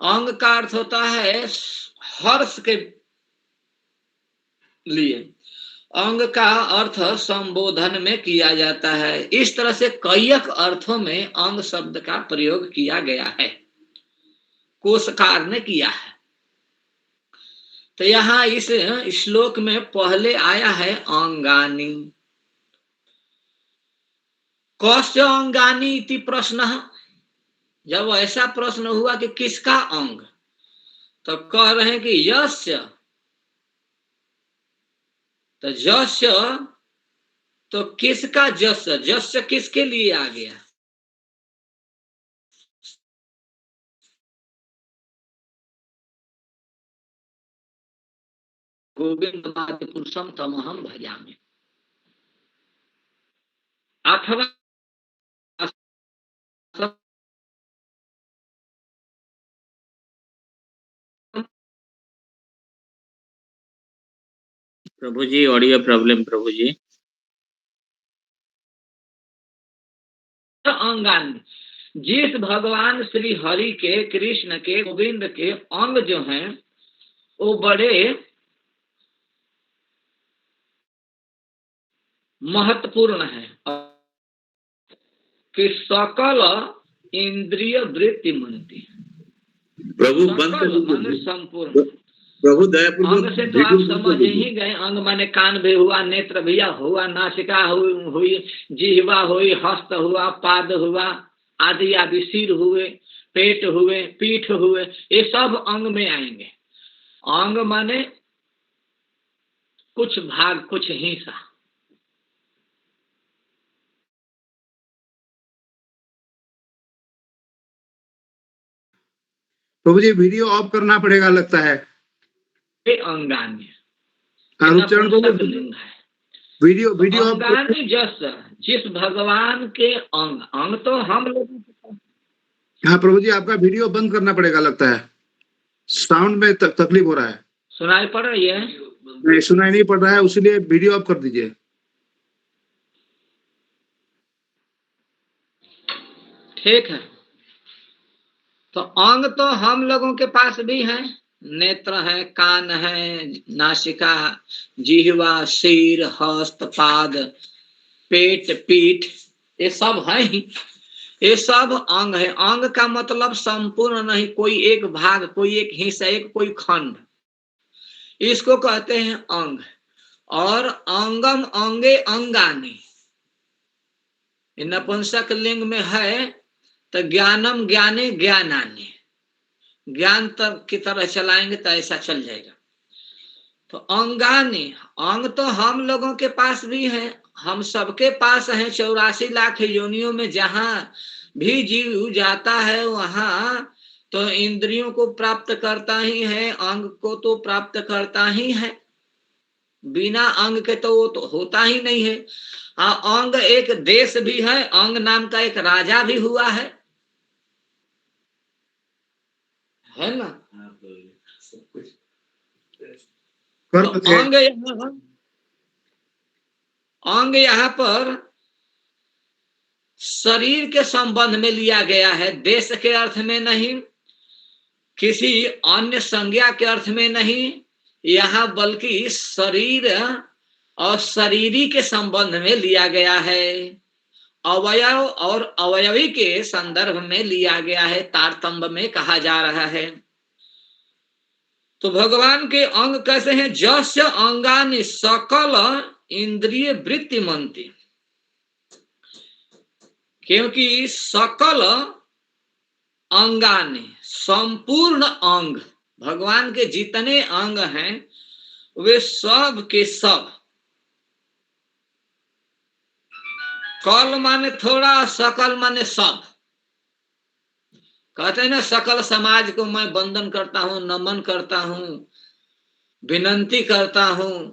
अंग का अर्थ होता है हर्ष के लिए। अंग का अर्थ संबोधन में किया जाता है। इस तरह से कईक अर्थों में अंग शब्द का प्रयोग किया गया है, कोशकार ने किया है। तो यहाँ इस श्लोक में पहले आया है अंगानी। कस्य अंगानी इति प्रश्न। जब ऐसा प्रश्न हुआ कि किसका अंग, तो कह रहे हैं कि यस्य। तो जस्य तो किसका जस्य, जस्य किसके लिए आ गया? गोविंद पुरुषम तमहम भजामि। अथवा प्रभु जी ऑडियो प्रॉब्लम। प्रभु जी अंगांग, जिस भगवान श्री हरि के, कृष्ण के, गोविंद के अंग जो हैं वो बड़े महत्वपूर्ण है कि सकल इंद्रिय वृत्ति मनती। प्रभु संपूर्ण प्रभु दयापूर्वक अंग से तो आप समझ ही गए। अंग माने कान भी हुआ, नेत्र भी हुआ, नासिका हुई, जिह्वा हुई, हस्त हुआ, पाद हुआ, आदि आदि सिर हुए, पेट हुए, पीठ हुए, ये सब अंग में आएंगे। अंग माने कुछ भाग, कुछ हिस्सा। प्रभु जी वीडियो ऑफ करना पड़ेगा लगता है। ये अंगान्य हाँ, उच्चारण को नपुंसक लिंग है। वीडियो वीडियो ऑफ अंगान्य जस जिस भगवान के अंग, अंग तो हम लोग। हाँ प्रभु जी आपका वीडियो बंद करना पड़ेगा लगता है, साउंड में तकलीफ हो रहा है। सुनाई पड़ रही है? नहीं सुनाई नहीं पड़ रहा है, उसलिए वीडियो ऑफ कर दीजिए। ठीक है। तो अंग तो हम लोगों के पास भी है, नेत्र है, कान है, नासिका, जिह्वा, सिर, हस्त, पाद, पेट, पीठ, ये सब है ही। ये सब अंग है। अंग का मतलब संपूर्ण नहीं, कोई एक भाग, कोई एक हिस्सा, एक कोई खंड, इसको कहते हैं अंग। और अंगम अंगे अंगानी नपुंसक लिंग में है, तो ज्ञानम ज्ञाने ज्ञानानि, ज्ञान तक की तरह चलाएंगे तो ऐसा चल जाएगा। तो अंगानी, अंग तो हम लोगों के पास भी है, हम सबके पास है। 84 लाख योनियों में जहां भी जीव जाता है वहां तो इंद्रियों को प्राप्त करता ही है, अंग को तो प्राप्त करता ही है। बिना अंग के तो वो तो होता ही नहीं है। अंग एक देश भी है, अंग नाम का एक राजा भी हुआ है ना। तो अंग यहाँ पर शरीर के संबंध में लिया गया है, देश के अर्थ में नहीं, किसी अन्य संज्ञा के अर्थ में नहीं, यहाँ बल्कि शरीर और शरीरी के संबंध में लिया गया है। अवयव और अवयवी के संदर्भ में लिया गया है, तारतम्य में कहा जा रहा है। तो भगवान के अंग कैसे हैं? जस्य अंगानि सकल इंद्रिय वृत्ति मनती, क्योंकि सकल अंगानि, संपूर्ण अंग, भगवान के जितने अंग हैं वे सब के सब, कल माने थोड़ा, सकल माने सब। कहते हैं ना, सकल समाज को मैं वंदन करता हूं, नमन करता हूं, विनंती करता हूं,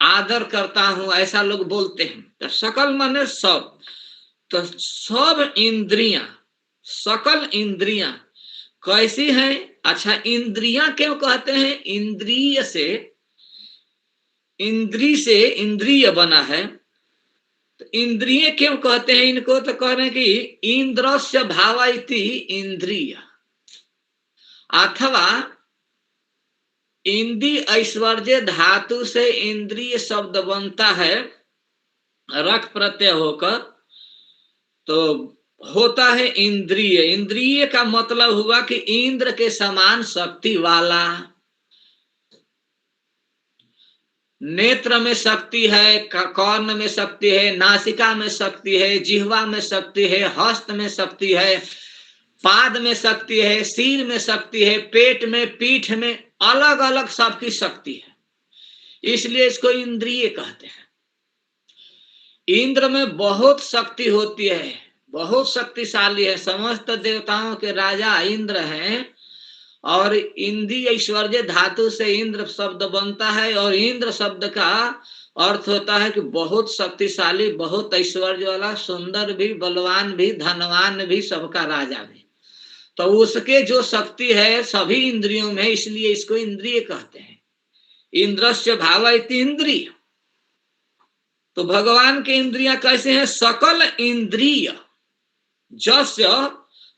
आदर करता हूं, ऐसा लोग बोलते हैं। तो सकल माने सब। तो सब इंद्रियां, सकल इंद्रियां कैसी हैं? अच्छा, इंद्रियां क्यों कहते हैं? इंद्रिय से, इंद्री से इंद्रिय बना है, तो इंद्रिय क्यों कहते हैं इनको? तो कह रहे हैं कि इंद्रस्य भावयति इंद्रिय, अथवा इंद्रिय ऐश्वर्य धातु से इंद्रिय शब्द बनता है, रख प्रत्यय होकर, तो होता है इंद्रिय। इंद्रिय का मतलब हुआ कि इंद्र के समान शक्ति वाला। नेत्र में शक्ति है, कर्ण में शक्ति है, नासिका में शक्ति है, जिह्वा में शक्ति है, हस्त में शक्ति है, पाद में शक्ति है, सिर में शक्ति है, पेट में, पीठ में, अलग अलग सबकी शक्ति है, इसलिए इसको इंद्रिय कहते हैं। इंद्र में बहुत शक्ति होती है, बहुत शक्तिशाली है, समस्त देवताओं के राजा इंद्र हैं। और इंद्रिय ऐश्वर्य धातु से इंद्र शब्द बनता है, और इंद्र शब्द का अर्थ होता है कि बहुत शक्तिशाली, बहुत ऐश्वर्य वाला, सुंदर भी, बलवान भी, धनवान भी, सबका राजा भी। तो उसके जो शक्ति है सभी इंद्रियों में, इसलिए इसको इंद्रिय कहते हैं। इंद्रस्य भावयति इंद्रिय। तो भगवान के इंद्रियां कैसे हैं? सकल इंद्रिय, जस्य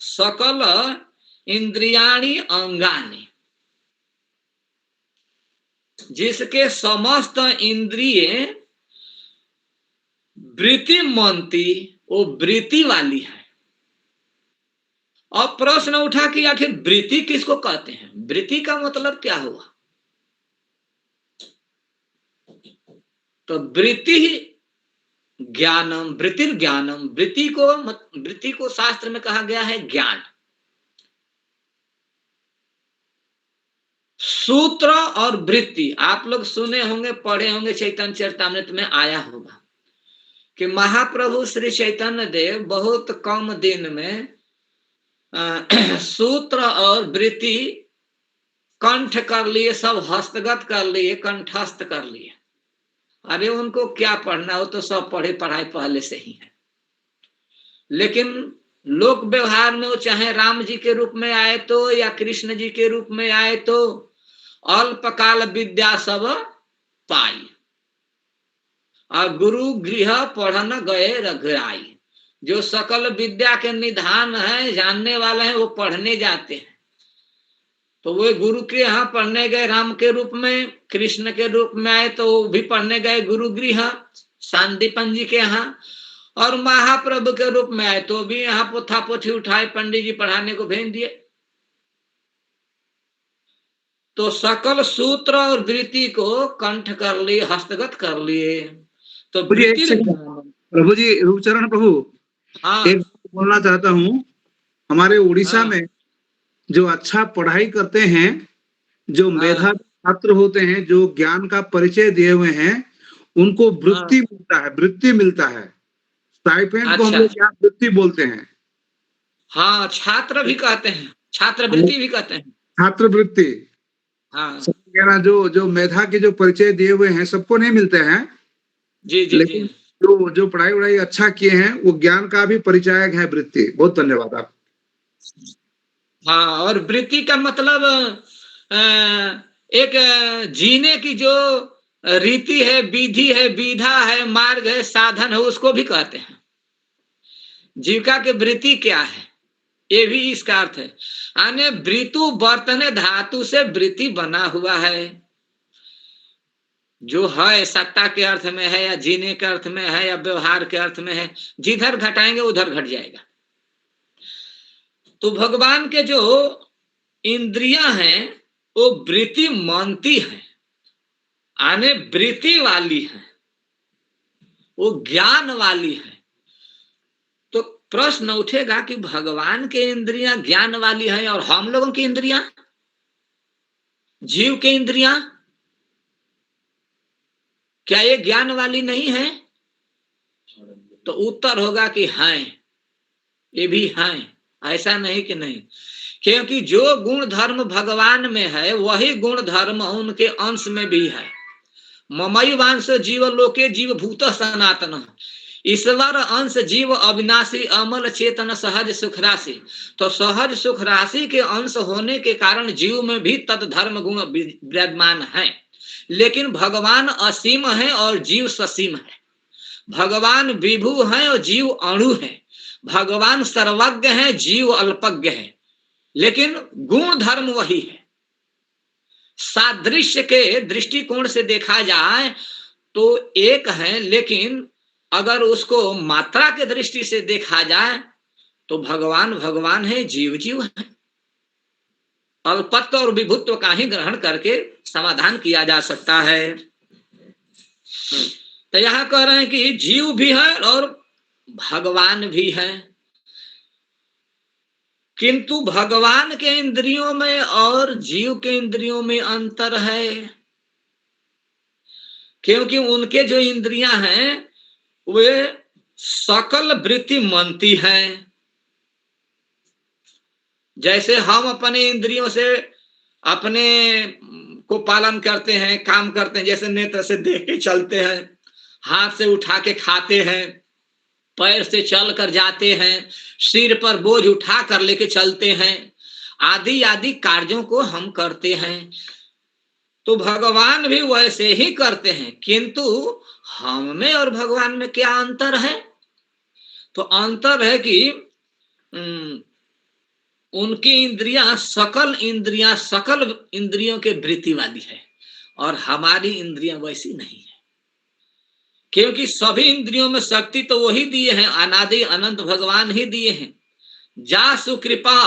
सकल इंद्रियाणि अंगानि, जिसके समस्त इंद्रिय वृत्ति मनती, वो वृत्ति वाली है। अब प्रश्न उठा कि आखिर वृत्ति किसको कहते हैं? वृत्ति का मतलब क्या हुआ? तो वृत्ति ज्ञानम वृत्तिर ज्ञानम, वृत्ति को शास्त्र में कहा गया है ज्ञान। सूत्र और वृत्ति आप लोग सुने होंगे, पढ़े होंगे, चैतन्य चरितामृत में आया होगा कि महाप्रभु श्री चैतन्य देव बहुत कम दिन में सूत्र और वृत्ति कंठ कर लिए, सब हस्तगत कर लिए, कंठस्थ कर लिए। अरे उनको क्या पढ़ना, वो तो सब पढ़े पढ़ाई पहले से ही है। लेकिन लोक व्यवहार में वो चाहे राम जी के रूप में आए तो या कृष्ण जी के रूप में आए तो अल्पकाल विद्या सब पाई, और गुरु गृह पढ़न गए रघुराई। जो सकल विद्या के निधान है, जानने वाले हैं, वो पढ़ने जाते हैं। तो वो गुरु के यहाँ पढ़ने गए राम के रूप में, कृष्ण के रूप में आए तो वो भी पढ़ने गए गुरु गृह शांतिपन जी के यहाँ, और महाप्रभु के रूप में आए तो भी यहाँ पोथा पोथी उठाए पंडित जी पढ़ाने को भेज दिए। तो सकल सूत्र और वृत्ति को कंठ कर लिए, हस्तगत कर लिए। तो प्रभु जी, रूपचरण प्रभु, हाँ, एक बोलना चाहता हूँ। हमारे उड़ीसा में जो अच्छा पढ़ाई करते हैं, जो मेधावी छात्र होते हैं, जो ज्ञान का परिचय दिए हुए हैं, उनको वृत्ति मिलता है, वृत्ति मिलता है। स्टाइपेंड को हम लोग क्या वृत्ति बोलते हैं। हाँ, छात्र भी कहते हैं, छात्रवृत्ति भी कहते हैं, छात्रवृत्ति। हाँ, जो मेधा के जो परिचय दिए हुए हैं सबको नहीं मिलते हैं। जी जी लेकिन जी। जो पढ़ाई वढ़ाई अच्छा किए हैं वो ज्ञान का भी परिचायक है वृत्ति। बहुत धन्यवाद आप। हाँ, और वृत्ति का मतलब एक जीने की जो रीति है, विधि है, विधा है, मार्ग है, साधन है, उसको भी कहते हैं। जीविका के वृत्ति क्या है, ये भी इसका अर्थ है। यानी वृतु वर्तने धातु से वृत्ति बना हुआ है, जो है सत्ता के अर्थ में है या जीने के अर्थ में है या व्यवहार के अर्थ में है। जिधर घटाएंगे उधर घट जाएगा। तो भगवान के जो इंद्रियां हैं वो वृत्ति मानती है, आने वृत्ति वाली है, वो ज्ञान वाली है। तो प्रश्न उठेगा कि भगवान के इंद्रियां ज्ञान वाली है और हम लोगों की इंद्रियां, जीव के इंद्रियां, क्या ये ज्ञान वाली नहीं है? तो उत्तर होगा कि हैं, ये भी हैं, ऐसा नहीं कि नहीं। क्योंकि जो गुण धर्म भगवान में है वही गुण धर्म उनके अंश में भी है। ममैवांश जीव लोके जीव भूत सनातन, ईश्वर अंश जीव अविनाशी अमल चेतन सहज सुख राशि। तो सहज सुख राशि के अंश होने के कारण जीव में भी तद धर्म गुण विद्यमान है। लेकिन भगवान असीम है और जीव ससीम है। भगवान विभु है और जीव अणु है। भगवान सर्वज्ञ है, जीव अल्पज्ञ है, लेकिन गुण धर्म वही है। सादृश्य के दृष्टिकोण से देखा जाए तो एक है, लेकिन अगर उसको मात्रा के दृष्टि से देखा जाए तो भगवान भगवान है, जीव जीव है। अल्पत्व और विभुत्व का ही ग्रहण करके समाधान किया जा सकता है। तो यहां कह रहे हैं कि जीव भी है और भगवान भी है, किंतु भगवान के इंद्रियों में और जीव के इंद्रियों में अंतर है। क्योंकि उनके जो इंद्रियां हैं वे सकल वृत्ति मानती हैं। जैसे हम अपने इंद्रियों से अपने को पालन करते हैं, काम करते हैं, जैसे नेत्र से देख के चलते हैं, हाथ से उठा के खाते हैं, पैर से चल कर जाते हैं, सिर पर बोझ उठा कर लेके चलते हैं, आदि आदि कार्यों को हम करते हैं। तो भगवान भी वैसे ही करते हैं, किंतु हम में और भगवान में क्या अंतर है? तो अंतर है कि उनकी इंद्रियां सकल इंद्रियों के वृत्ति वाली है और हमारी इंद्रियां वैसी नहीं है। क्योंकि सभी इंद्रियों में शक्ति तो वही दिए हैं, अनादि अनंत भगवान ही दिए हैं। जा सुकृपा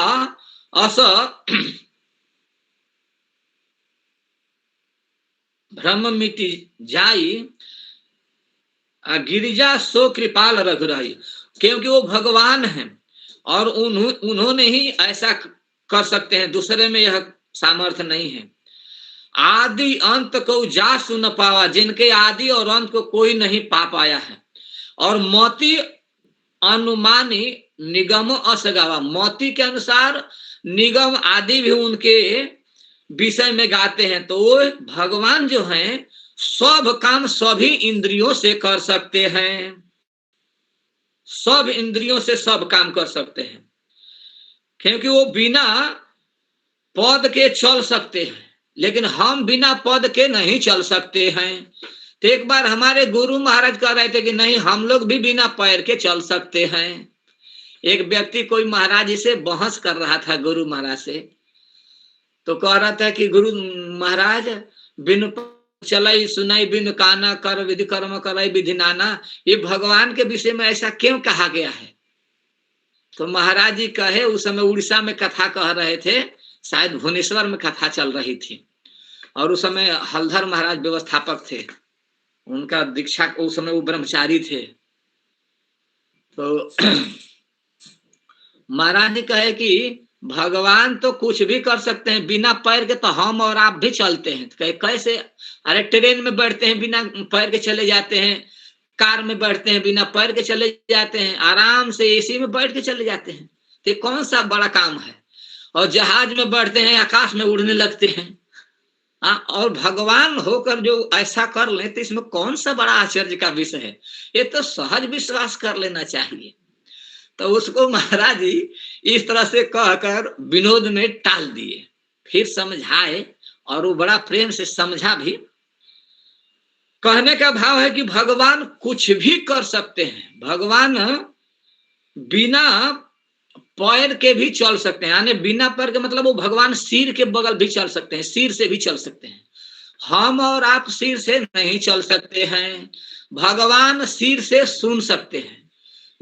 अस भ्रम मिटि जाई, गिरिजा सो कृपाल रघुराई, क्योंकि वो भगवान हैं और उन्होंने ही ऐसा कर सकते हैं, दूसरे में यह सामर्थ्य नहीं है। आदि अंत को जा सुन पावा, जिनके आदि और अंत को कोई नहीं पा पाया है। और मोती अनुमानी निगम असगावा, मोती के अनुसार निगम आदि भी उनके विषय में गाते हैं। तो वो भगवान जो हैं सब काम सभी इंद्रियों से कर सकते हैं, सब इंद्रियों से सब काम कर सकते हैं, क्योंकि वो बिना पद के चल सकते हैं, लेकिन हम बिना पद के नहीं चल सकते हैं। तो एक बार हमारे गुरु महाराज कह रहे थे कि नहीं, हम लोग भी बिना पैर के चल सकते हैं। एक व्यक्ति कोई महाराज जी से बहस कर रहा था गुरु महाराज से, तो कह रहा था कि गुरु महाराज बिन चलाई सुनाई बिन काना कर विधि कर्म कराई विधि नाना, ये भगवान के विषय में ऐसा क्यों कहा गया है? तो महाराज जी कहे, उस समय उड़ीसा में कथा कह रहे थे, शायद भुवनेश्वर में कथा चल रही थी, और उस समय हलधर महाराज व्यवस्थापक थे, उनका दीक्षा, उस समय वो ब्रह्मचारी थे। तो महाराज जी कहे कि भगवान तो कुछ भी कर सकते हैं बिना पैर के, तो हम और आप भी चलते हैं। कहे कैसे? अरे ट्रेन में बैठते हैं बिना पैर के चले जाते हैं, कार में बैठते हैं बिना पैर के चले जाते हैं, आराम से एसी में बैठ के चले जाते हैं। तो कौन सा बड़ा काम है? और जहाज में बैठते हैं, आकाश में उड़ने लगते हैं। और भगवान होकर जो ऐसा कर ले, तो इसमें कौन सा बड़ा आश्चर्य का विषय है? ये तो सहज विश्वास कर लेना चाहिए। तो उसको महाराज जी इस तरह से कहकर विनोद में टाल दिए, फिर समझाए, और वो बड़ा प्रेम से समझा भी। कहने का भाव है कि भगवान कुछ भी कर सकते हैं, भगवान बिना पैर के भी चल सकते हैं, यानी बिना पैर के मतलब वो भगवान सिर के बगल भी चल सकते हैं, सिर से भी चल सकते हैं। हम और आप सिर से नहीं चल सकते हैं। भगवान सिर से सुन सकते हैं,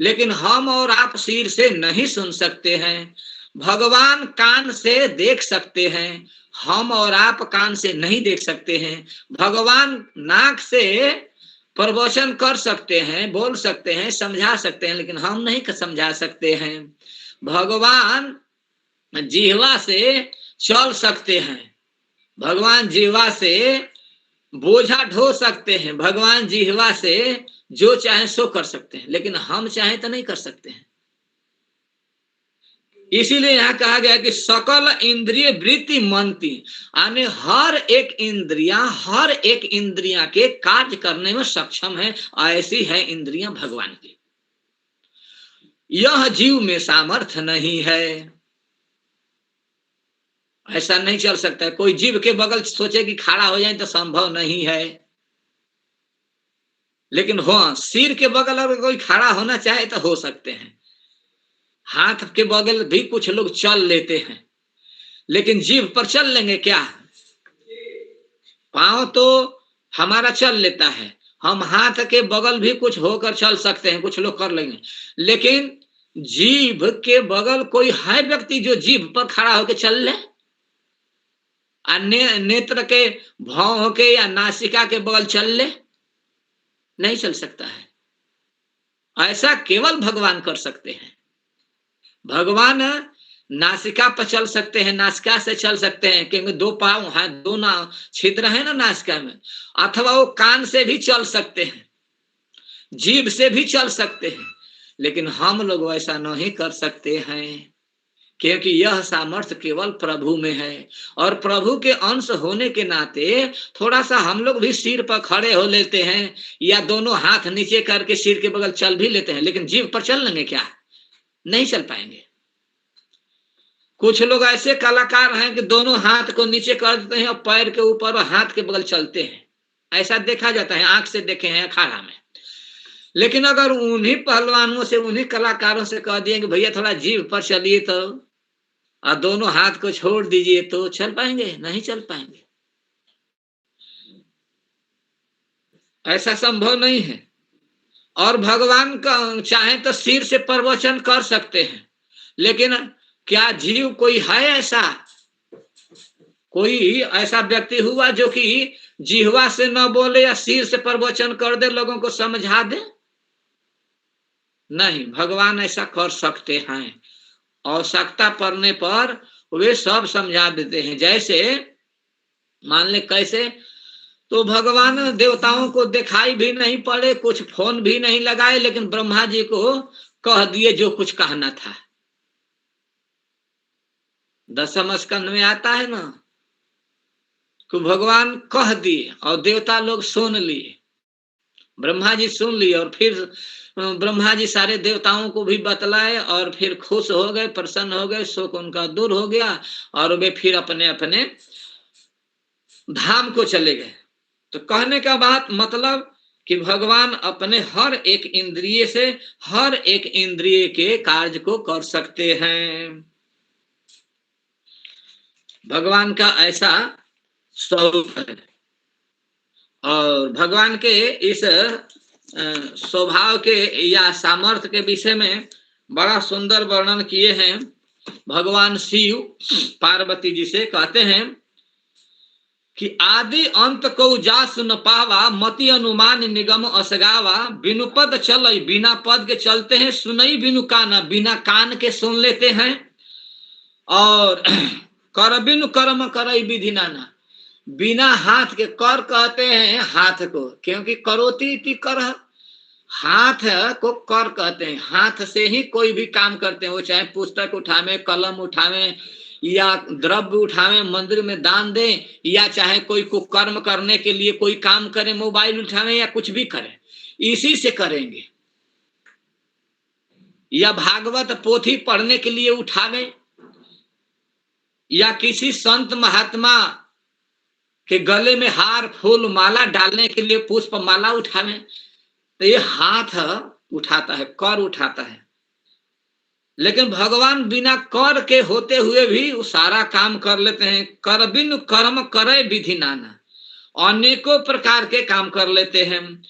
लेकिन हम और आप सिर से नहीं सुन सकते हैं। भगवान कान से देख सकते हैं, हम और आप कान से नहीं देख सकते हैं। भगवान नाक से प्रवचन कर सकते हैं, बोल सकते हैं, समझा सकते हैं, लेकिन हम नहीं समझा सकते हैं। भगवान जिह्वा से चल सकते हैं, भगवान जिह्वा से बोझा ढो सकते हैं, भगवान जिह्वा से जो चाहे सो कर सकते हैं, लेकिन हम चाहे तो नहीं कर सकते हैं। इसीलिए यहाँ कहा गया कि सकल इंद्रिय वृत्ति मनती, यानी हर एक इंद्रिया के कार्य करने में सक्षम है। ऐसी है इंद्रियां भगवान की। यह जीव में सामर्थ्य नहीं है, ऐसा नहीं चल सकता है। कोई जीव के बगल सोचे कि खड़ा हो जाए तो संभव नहीं है, लेकिन हाँ, सिर के बगल अगर कोई खड़ा होना चाहे तो हो सकते हैं। हाथ के बगल भी कुछ लोग चल लेते हैं, लेकिन जीभ पर चल लेंगे क्या? पांव तो हमारा चल लेता है, हम हाथ के बगल भी कुछ होकर चल सकते हैं, कुछ लोग कर लेंगे, लेकिन जीभ के बगल कोई है व्यक्ति जो जीभ पर खड़ा होकर चल ले? नेत्र के भौं के या नासिका के बगल चल ले? नहीं चल सकता है। ऐसा केवल भगवान कर सकते हैं। भगवान नासिका पर चल सकते हैं, नासिका से चल सकते हैं, क्योंकि दो पांव है, दो छिद्र है ना नासिका में। अथवा वो कान से भी चल सकते हैं, जीभ से भी चल सकते हैं, लेकिन हम लोग वैसा नहीं कर सकते हैं, क्योंकि यह सामर्थ्य केवल प्रभु में है। और प्रभु के अंश होने के नाते थोड़ा सा हम लोग भी सिर पर खड़े हो लेते हैं, या दोनों हाथ नीचे करके सिर के बगल चल भी लेते हैं, लेकिन जीभ पर चल लेंगे क्या? नहीं चल पाएंगे। कुछ लोग ऐसे कलाकार हैं कि दोनों हाथ को नीचे कर देते हैं और पैर के ऊपर और हाथ के बगल चलते हैं, ऐसा देखा जाता है, आंख से देखे हैं अखाड़ा में। लेकिन अगर उन्हीं पहलवानों से, उन्हीं कलाकारों से कह दिए कि भैया थोड़ा जीभ पर चलिए तो, और दोनों हाथ को छोड़ दीजिए, तो चल पाएंगे? नहीं चल पाएंगे। ऐसा संभव नहीं है। और भगवान का चाहे तो सिर से प्रवचन कर सकते हैं, लेकिन क्या जीव कोई है ऐसा? कोई ऐसा व्यक्ति हुआ जो कि जिह्वा से न बोले या सिर से प्रवचन कर दे, लोगों को समझा दे? नहीं, भगवान ऐसा कर सकते हैं। आवश्यकता पड़ने पर वे सब समझा देते हैं। जैसे मान ले कैसे, तो भगवान देवताओं को दिखाई भी नहीं पड़े, कुछ फोन भी नहीं लगाए, लेकिन ब्रह्मा जी को कह दिए जो कुछ कहना था। दसम स्कंद में आता है ना कि भगवान कह दिए और देवता लोग सुन लिए, ब्रह्मा जी सुन लिए, और फिर ब्रह्मा जी सारे देवताओं को भी बतलाए और फिर खुश हो गए, प्रसन्न हो गए, शोक उनका दूर हो गया और वे फिर अपने अपने धाम को चले गए। तो कहने का बात मतलब कि भगवान अपने हर एक इंद्रिय से हर एक इंद्रिय के कार्य को कर सकते हैं। भगवान का ऐसा स्वरूप है। और भगवान के इस स्वभाव के या सामर्थ्य के विषय में बड़ा सुंदर वर्णन किए हैं भगवान शिव पार्वती जी से। कहते हैं कि आदि अंत को जास न पावा, मति अनुमान निगम असगावा, बिनु पद चलई, बिना पद के चलते हैं, सुनई बिनु काना, बिना कान के सुन लेते हैं, और कर बिनु कर्म करई विधि नाना, बिना हाथ के, कर कहते हैं हाथ को, क्योंकि करोति इति कर, हाथ को कर कहते हैं। हाथ से ही कोई भी काम करते हैं, वो चाहे पुस्तक उठावे, कलम उठावे, या द्रव्य उठावे, मंदिर में दान दें, या चाहे कोई कुकर्म करने के लिए कोई काम करें, मोबाइल उठावे या कुछ भी करें, इसी से करेंगे। या भागवत पोथी पढ़ने के लिए उठावे, या किसी संत महात्मा के गले में हार फूल माला डालने के लिए पुष्प माला उठावे, तो ये हाथ उठाता है, कर उठाता है। लेकिन भगवान बिना कर के होते हुए भी वो सारा काम कर लेते हैं। कर बिनु कर्म करे विधि नाना, अनेकों प्रकार के काम कर लेते हैं।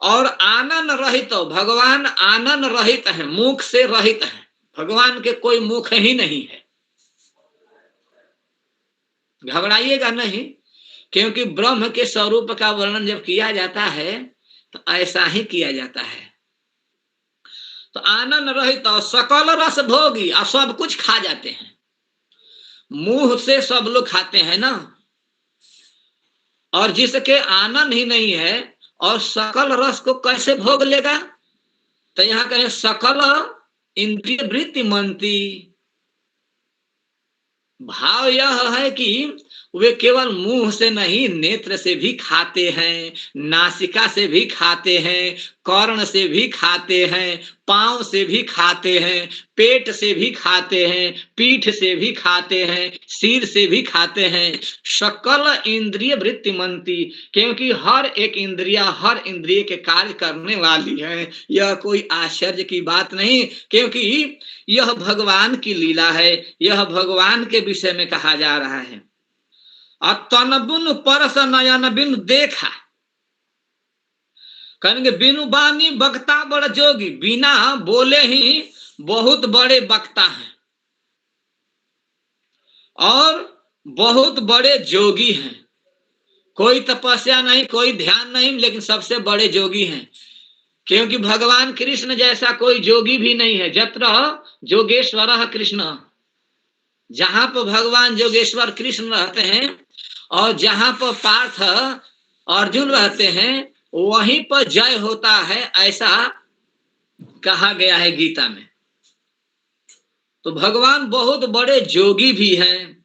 और आनंद रहित, भगवान आनंद रहित है, मुख से रहित है, भगवान के कोई मुख ही नहीं है। घबराइएगा नहीं, क्योंकि ब्रह्म के स्वरूप का वर्णन जब किया जाता है तो ऐसा ही किया जाता है। तो आनंद रहित और सकल रस भोगी, और सब कुछ खा जाते हैं। मुंह से सब लोग खाते हैं ना, और जिसके आनंद ही नहीं है और सकल रस को कैसे भोग लेगा? तो यहाँ कहें सकल इंद्रिय वृत्ति मनती। भाव यह है कि वे केवल मुंह से नहीं, नेत्र से भी खाते हैं, नासिका से भी खाते हैं, कर्ण से भी खाते हैं, पांव से भी खाते हैं, पेट से भी खाते हैं, पीठ से भी खाते हैं, सिर से भी खाते हैं। सकल इंद्रिय वृत्ति मनती, क्योंकि हर एक इंद्रिया हर इंद्रिय के कार्य करने वाली है। यह कोई आश्चर्य की बात नहीं, क्योंकि यह भगवान की लीला है, यह भगवान के विषय में कहा जा रहा है। तन बिनु परस नयन बिनु देखा, कहेंगे बिनु बानी बक्ता बड़ जोगी, बिना बोले ही बहुत बड़े वक्ता हैं और बहुत बड़े जोगी हैं। कोई तपस्या नहीं, कोई ध्यान नहीं, लेकिन सबसे बड़े जोगी हैं। क्योंकि भगवान कृष्ण जैसा कोई जोगी भी नहीं है। जत्र जोगेश्वर कृष्ण, जहां पर भगवान जोगेश्वर कृष्ण रहते हैं और जहां पर पार्थ अर्जुन रहते हैं, वहीं पर जय होता है, ऐसा कहा गया है गीता में। तो भगवान बहुत बड़े जोगी भी हैं।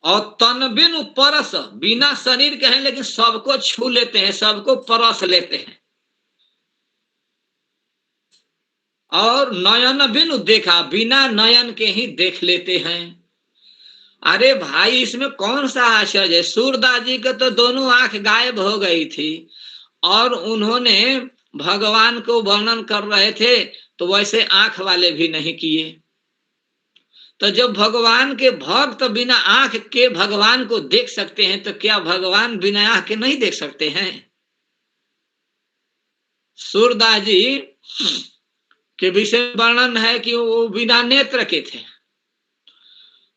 और तन बिनु परस, बिना शरीर के हैं लेकिन सबको छू लेते हैं, सबको परस लेते हैं। और नयन बिनु देखा, बिना नयन के ही देख लेते हैं। अरे भाई, इसमें कौन सा आश्चर्य है? सूरदास जी के तो दोनों आंख गायब हो गई थी और उन्होंने भगवान को वर्णन कर रहे थे तो वैसे आंख वाले भी नहीं किए। तो जब भगवान के भक्त बिना आंख के भगवान को देख सकते हैं, तो क्या भगवान बिना आंख के नहीं देख सकते हैं? सूरदास जी के विषय वर्णन है कि वो बिना नेत्र के थे,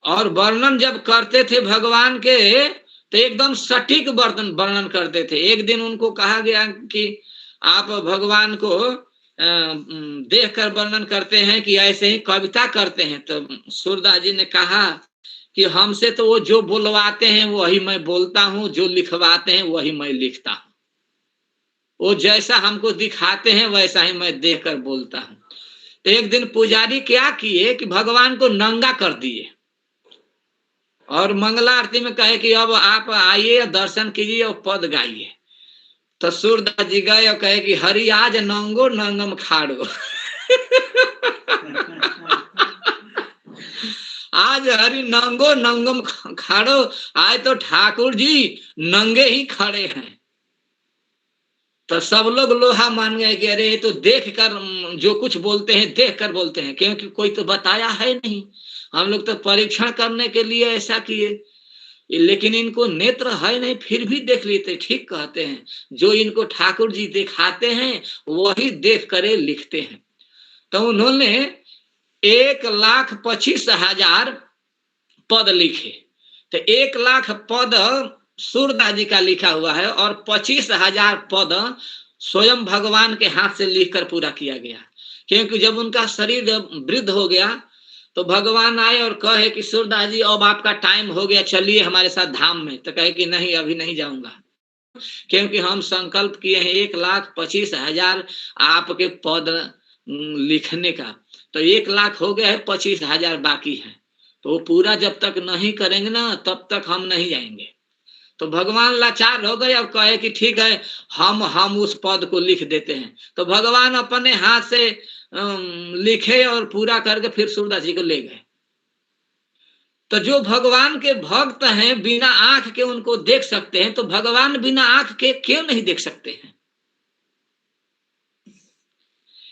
और वर्णन जब करते थे भगवान के तो एकदम सटीक वर्णन करते थे। एक दिन उनको कहा गया कि आप भगवान को देखकर वर्णन करते हैं कि ऐसे ही कविता करते हैं। तो सूरदास जी ने कहा कि हमसे तो वो जो बुलवाते हैं वही मैं बोलता हूँ, जो लिखवाते हैं वही मैं लिखता हूँ। वो जैसा हमको दिखाते हैं वैसा ही मैं देखकर बोलता हूँ। तो एक दिन पुजारी क्या किए कि भगवान को नंगा कर दिए और मंगला आरती में कहे कि अब आप आइए, दर्शन कीजिए और पद गाइए। तो सूरदास जी गए और कहे कि हरि आज नंगो नंगम खाड़ो आज हरि नंगो नंगम खाड़ो, आज तो ठाकुर जी नंगे ही खड़े हैं। तो सब लोग लोहा मान गए कि अरे ये तो देख कर जो कुछ बोलते हैं देख कर बोलते हैं, क्योंकि कोई तो बताया है नहीं। हम लोग तो परीक्षण करने के लिए ऐसा किए, लेकिन इनको नेत्र है नहीं फिर भी देख लेते। ठीक कहते हैं, जो इनको ठाकुर जी दिखाते हैं वही देख करे लिखते हैं। तो उन्होंने 1,25,000 पद लिखे। तो 1 लाख पद सूरदास जी का लिखा हुआ है और 25,000 पद स्वयं भगवान के हाथ से लिखकर पूरा किया गया। क्योंकि जब उनका शरीर वृद्ध हो गया तो भगवान आए और कहे कि सूरदास जी अब आपका टाइम हो गया, चलिए हमारे साथ धाम में। तो कहे कि नहीं, अभी नहीं जाऊंगा, क्योंकि हम संकल्प किए हैं 1,25,000 आपके पद लिखने का। तो 1 लाख हो गया है, 25,000 बाकी है। तो वो पूरा जब तक नहीं करेंगे ना तब तक हम नहीं जाएंगे। तो भगवान लाचार हो गए और कहे कि ठीक है, हम उस पद को लिख देते हैं। तो भगवान अपने हाथ से लिखे और पूरा करके फिर सूरदास जी को ले गए। तो जो भगवान के भक्त हैं बिना आंख के उनको देख सकते हैं, तो भगवान बिना आंख के क्यों नहीं देख सकते हैं?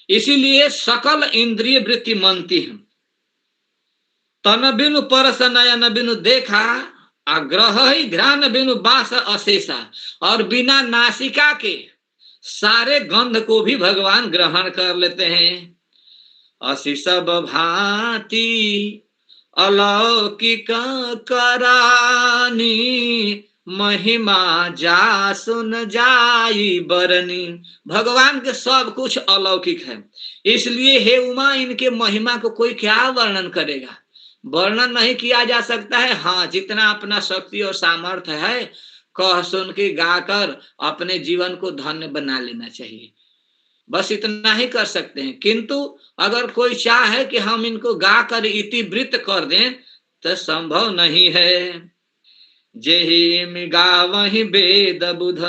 इसीलिए सकल इंद्रिय वृत्ति मानती है। तन बिनु परस नयन बिनु देखा, आग्रह ही घ्राण बिनु बास अशेषा। और बिना नासिका के सारे गंध को भी भगवान ग्रहण कर लेते हैं। असी सब भांति अलौकिक करानी, महिमा जा सुन जाई बरनी। भगवान के सब कुछ अलौकिक है, इसलिए हे उमा इनके महिमा को कोई क्या वर्णन करेगा? वर्णन नहीं किया जा सकता है। हाँ, जितना अपना शक्ति और सामर्थ्य है कह सुन के गाकर अपने जीवन को धन्य बना लेना चाहिए, बस इतना ही कर सकते हैं। किंतु अगर कोई चाहे कि हम इनको गाकर इतिवृत्त कर दें तो संभव नहीं है। जेहि मिगा वही वेद बुध,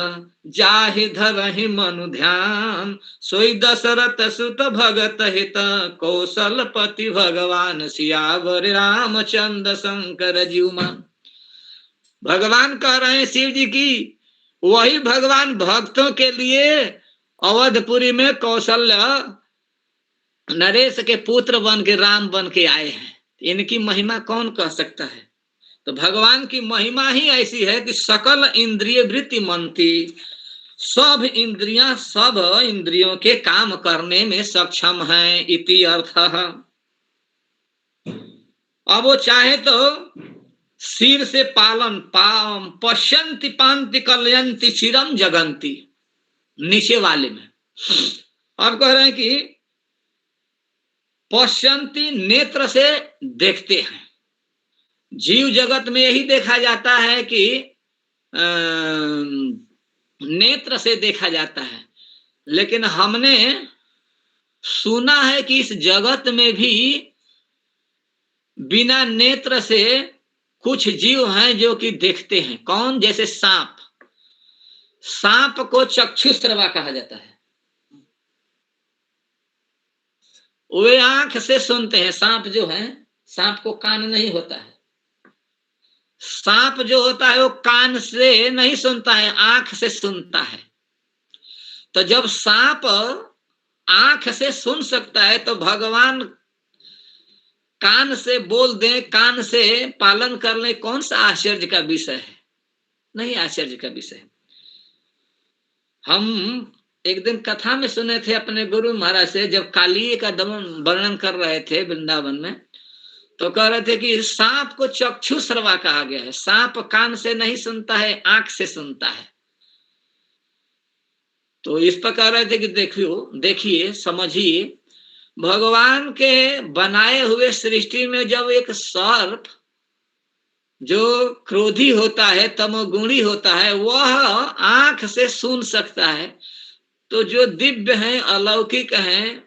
जाहि धरहि मनु ध्यान। सोई दशरथ सुत भगत हित, कौशलपति भगवान सियावर रामचंद्र शंकर जीवमान। भगवान कह रहे हैं शिव जी की वही भगवान भक्तों के लिए अवधपुरी में कौशल्य नरेश के पुत्र बन के राम बन के आए हैं। इनकी महिमा कौन कह सकता है? तो भगवान की महिमा ही ऐसी है कि सकल इंद्रिय वृत्ति मनती, सब इंद्रियों के काम करने में सक्षम हैं इति अर्थ। अब वो चाहे तो सिर से पालन पाम पश्यंति पांति कलयंति चिरम जगंती, नीचे वाले में अब कह रहे हैं कि पश्यंति नेत्र से देखते हैं। जीव जगत में यही देखा जाता है कि नेत्र से देखा जाता है, लेकिन हमने सुना है कि इस जगत में भी बिना नेत्र से कुछ जीव हैं जो कि देखते हैं। कौन? जैसे सांप। सांप को चक्षुश्रवा कहा जाता है, वे आंख से सुनते हैं। सांप जो है, सांप को कान नहीं होता है। सांप जो होता है वो कान से नहीं सुनता है, आंख से सुनता है। तो जब सांप आंख से सुन सकता है तो भगवान कान से बोल दें, कान से पालन कर ले, कौन सा आश्चर्य का विषय है? नहीं आश्चर्य का विषय। हम एक दिन कथा में सुने थे अपने गुरु महाराज से, जब कालिए का दमन वर्णन कर रहे थे वृंदावन में, तो कह रहे थे कि सांप को चक्षु सर्वा कहा गया है। सांप कान से नहीं सुनता है, आंख से सुनता है। तो इस पर कह रहे थे कि देखिए समझिए, भगवान के बनाए हुए सृष्टि में जब एक सर्प जो क्रोधी होता है, तमोगुणी होता है, वह आंख से सुन सकता है, तो जो दिव्य हैं, अलौकिक हैं,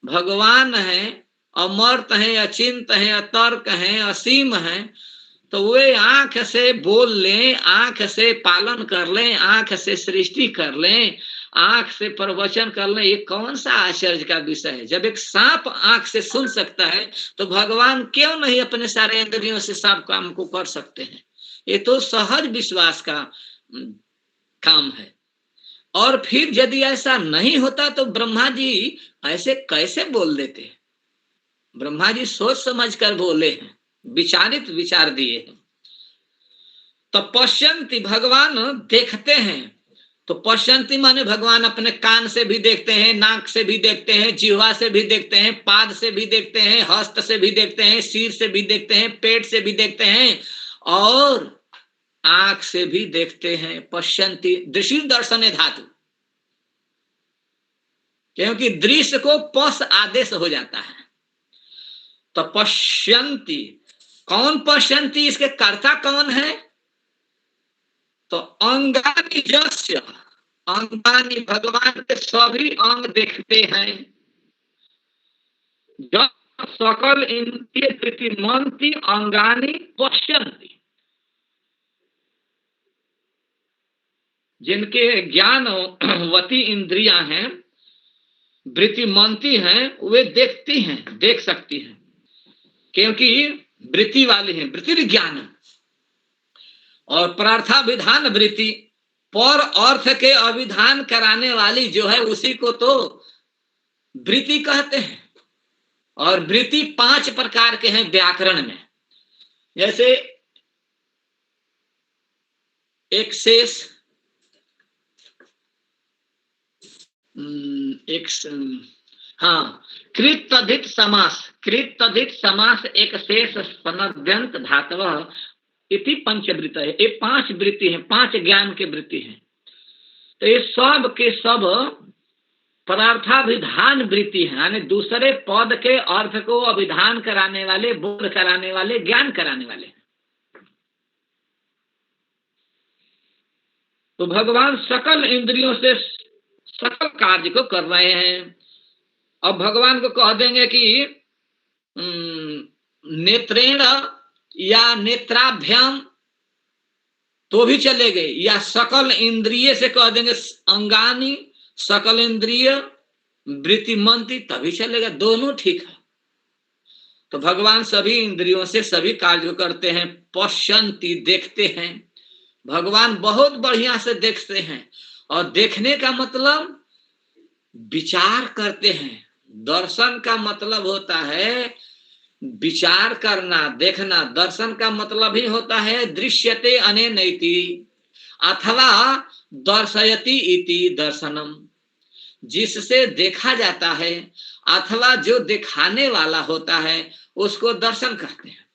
भगवान हैं, अमर्त हैं, अचिंत हैं, अतर्क हैं, असीम हैं, तो वे आंख से बोल लें, आंख से पालन कर लें, आंख से सृष्टि कर लें, आंख से प्रवचन कर लें। ये कौन सा आश्चर्य का विषय है? जब एक सांप आंख से सुन सकता है तो भगवान क्यों नहीं अपने सारे इंद्रियों से सब काम को कर सकते हैं? ये तो सहज विश्वास का काम है। और फिर यदि ऐसा नहीं होता तो ब्रह्मा जी ऐसे कैसे बोल देते? ब्रह्मा जी सोच समझ कर बोले हैं, विचारित विचार दिए हैं। तो पश्यन्ति, भगवान देखते हैं। तो पश्यन्ति माने भगवान अपने कान से भी देखते हैं, नाक से भी देखते हैं, जिह्वा से भी देखते हैं, पाद से भी देखते हैं, हस्त से भी देखते हैं, सिर से भी देखते हैं, पेट से भी देखते हैं और आंख से भी देखते हैं। पश्यन्ति दृष्टि दर्शन धातु, क्योंकि दृश्य को पश आदेश हो जाता है। तो पश्यन्ति, कौन पश्यन्ति? इसके कर्ता कौन है? तो अंगानि यस्य, अंगानि भगवान के सभी अंग देखते हैं। जब सकल इंद्रिय वृत्तिमन्ति अंगानि पश्यन्ति, जिनके ज्ञानवती इंद्रियां हैं, वृत्तिमन्ति हैं, वे देखती हैं, देख सकती हैं, क्योंकि वृत्ति वाली हैं, वृत्ति ज्ञान और प्रार्थाविधान वृत्ति, पर अर्थ के अभिधान कराने वाली जो है उसी को तो वृत्ति कहते हैं। और वृत्ति 5 प्रकार के हैं व्याकरण में। जैसे एक शेष, कृत तद्धित समास, कृत तद्धित समास एक शेष सनद्यंत धातव इति पंचवृत्त है। ये 5 वृत्ति हैं, 5 ज्ञान के वृत्ति हैं। तो ये सब के सब पदार्थाभिधान वृत्ति है, यानी दूसरे पद के अर्थ को अभिधान कराने वाले, बोध कराने वाले, ज्ञान कराने वाले। तो भगवान सकल इंद्रियों से सकल कार्य को कर रहे हैं। अब भगवान को कह देंगे कि नेत्रेण या नेत्राभ्याम तो भी चलेंगे, या सकल इंद्रिय से कह देंगे अंगानी सकल इंद्रिय वृत्तिमन्ति तभी चलेगा, दोनों ठीक है। तो भगवान सभी इंद्रियों से सभी कार्य करते हैं। पश्यन्ति देखते हैं, भगवान बहुत बढ़िया से देखते हैं। और देखने का मतलब विचार करते हैं। दर्शन का मतलब होता है विचार करना, देखना। दर्शन का मतलब ही होता है दृश्यते अनेनैति अथवा दर्शयति इति दर्शनम, जिससे देखा जाता है अथवा जो दिखाने वाला होता है उसको दर्शन कहते हैं।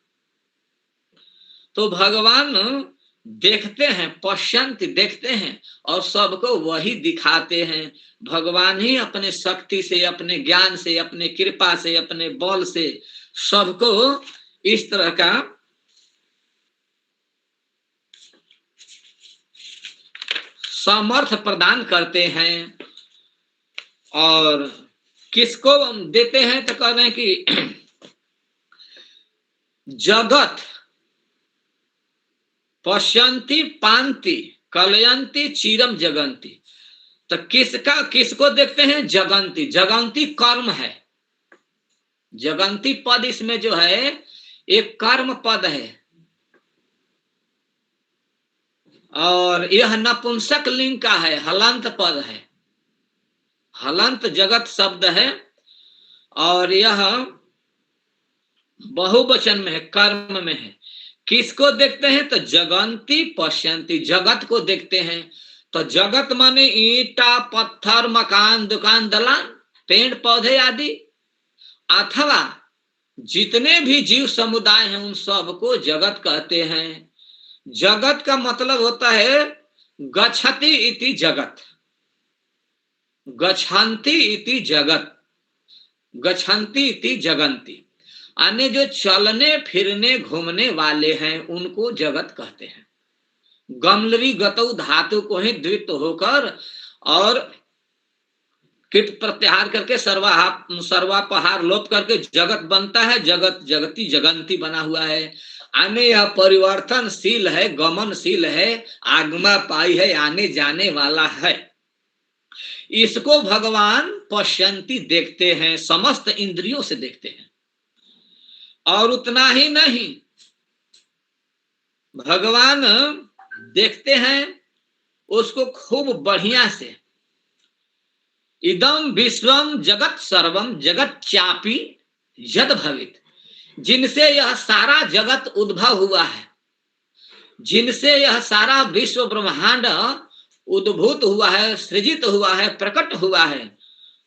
तो भगवान देखते हैं, पश्यन्ति देखते हैं और सबको वही दिखाते हैं। भगवान ही अपने शक्ति से, अपने ज्ञान से, अपने कृपा से, अपने बल से सबको इस तरह का सामर्थ्य प्रदान करते हैं। और किसको देते हैं? तो कह रहे हैं कि जगत पश्यन्ति पान्ति कलयन्ति चिरम जगन्ति। तो किसको देखते हैं? जगन्ति। जगन्ति कर्म है। जगन्ति पद इसमें जो है एक कर्म पद है और यह नपुंसक लिंग का है, हलंत पद है। हलंत जगत शब्द है और यह बहुवचन में है, कर्म में है। किसको देखते हैं? तो जगन्ति पश्यन्ति, जगत को देखते हैं। तो जगत माने ईंटा पत्थर मकान दुकान दलान पेड़ पौधे आदि, अथवा जितने भी जीव समुदाय हैं उन सबको जगत कहते हैं। जगत का मतलब होता है गच्छति इति जगत, गच्छन्ति इति जगत, गच्छन्ति इति जगन्ति, अन्य जो चलने फिरने घूमने वाले हैं उनको जगत कहते हैं। गमलरी गतौ धातु को ही द्वित होकर और किट प्रत्याहार करके सर्वापहार लोप करके जगत बनता है। जगत जगती जगंती बना हुआ है। अन्य यह परिवर्तनशील है, गमनशील है, आगमा पाई है, आने जाने वाला है। इसको भगवान पश्यंती देखते हैं, समस्त इंद्रियों से देखते हैं। और उतना ही नहीं, भगवान देखते हैं उसको खूब बढ़िया से। इदम विश्वम जगत सर्वम जगत चापी यद भवित, जिनसे यह सारा जगत उद्भव हुआ है, जिनसे यह सारा विश्व ब्रह्मांड उद्भूत हुआ है, सृजित हुआ है, प्रकट हुआ है,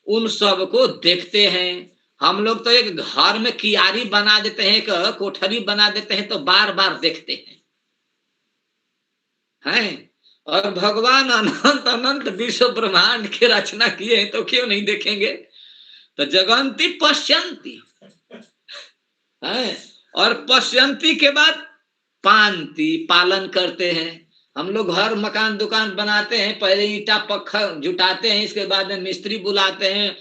उन सब को देखते हैं। हम लोग तो एक घर में कियारी बना देते हैं, एक कोठरी बना देते हैं तो बार बार देखते हैं। और भगवान अनंत अनंत विश्व ब्रह्मांड की रचना किए हैं तो क्यों नहीं देखेंगे। तो जगंती पश्यंती है, और पश्यंती के बाद पांति पालन करते हैं। हम लोग घर मकान दुकान बनाते हैं, पहले ईटा पत्थर जुटाते हैं, इसके बाद मिस्त्री बुलाते हैं,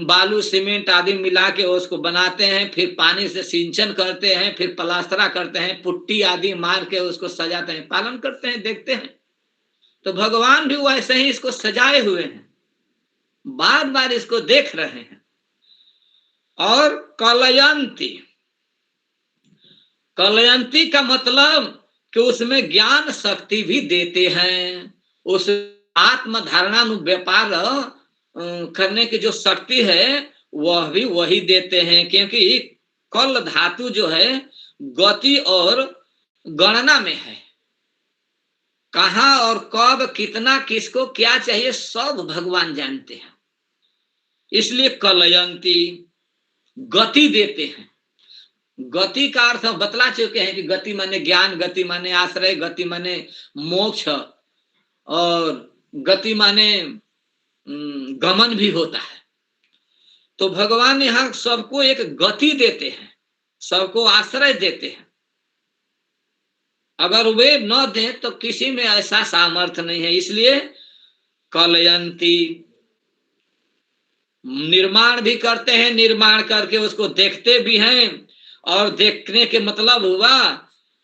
बालू सीमेंट आदि मिला के उसको बनाते हैं, फिर पानी से सिंचन करते हैं, फिर प्लास्टरा करते हैं, पुट्टी आदि मार के उसको सजाते हैं, पालन करते हैं, देखते हैं। तो भगवान भी वैसे ही इसको सजाए हुए हैं, बार बार इसको देख रहे हैं। और कलयंती, कलयंती का मतलब कि उसमें ज्ञान शक्ति भी देते हैं। उस आत्म धारणा व्यापार करने की जो शक्ति है वह भी वही देते हैं, क्योंकि कल धातु जो है गति और गणना में है। कहाँ और कब कितना किसको क्या चाहिए सब भगवान जानते हैं। इसलिए कलयंती गति देते हैं। गति का अर्थ हम बतला चुके हैं कि गति माने ज्ञान, गति माने आश्रय, गति माने मोक्ष, और गति माने गमन भी होता है। तो भगवान यहाँ सबको एक गति देते हैं, सबको आश्रय देते हैं। अगर वे न दें तो किसी में ऐसा सामर्थ्य नहीं है। इसलिए कलयंती निर्माण भी करते हैं, निर्माण करके उसको देखते भी हैं। और देखने के मतलब हुआ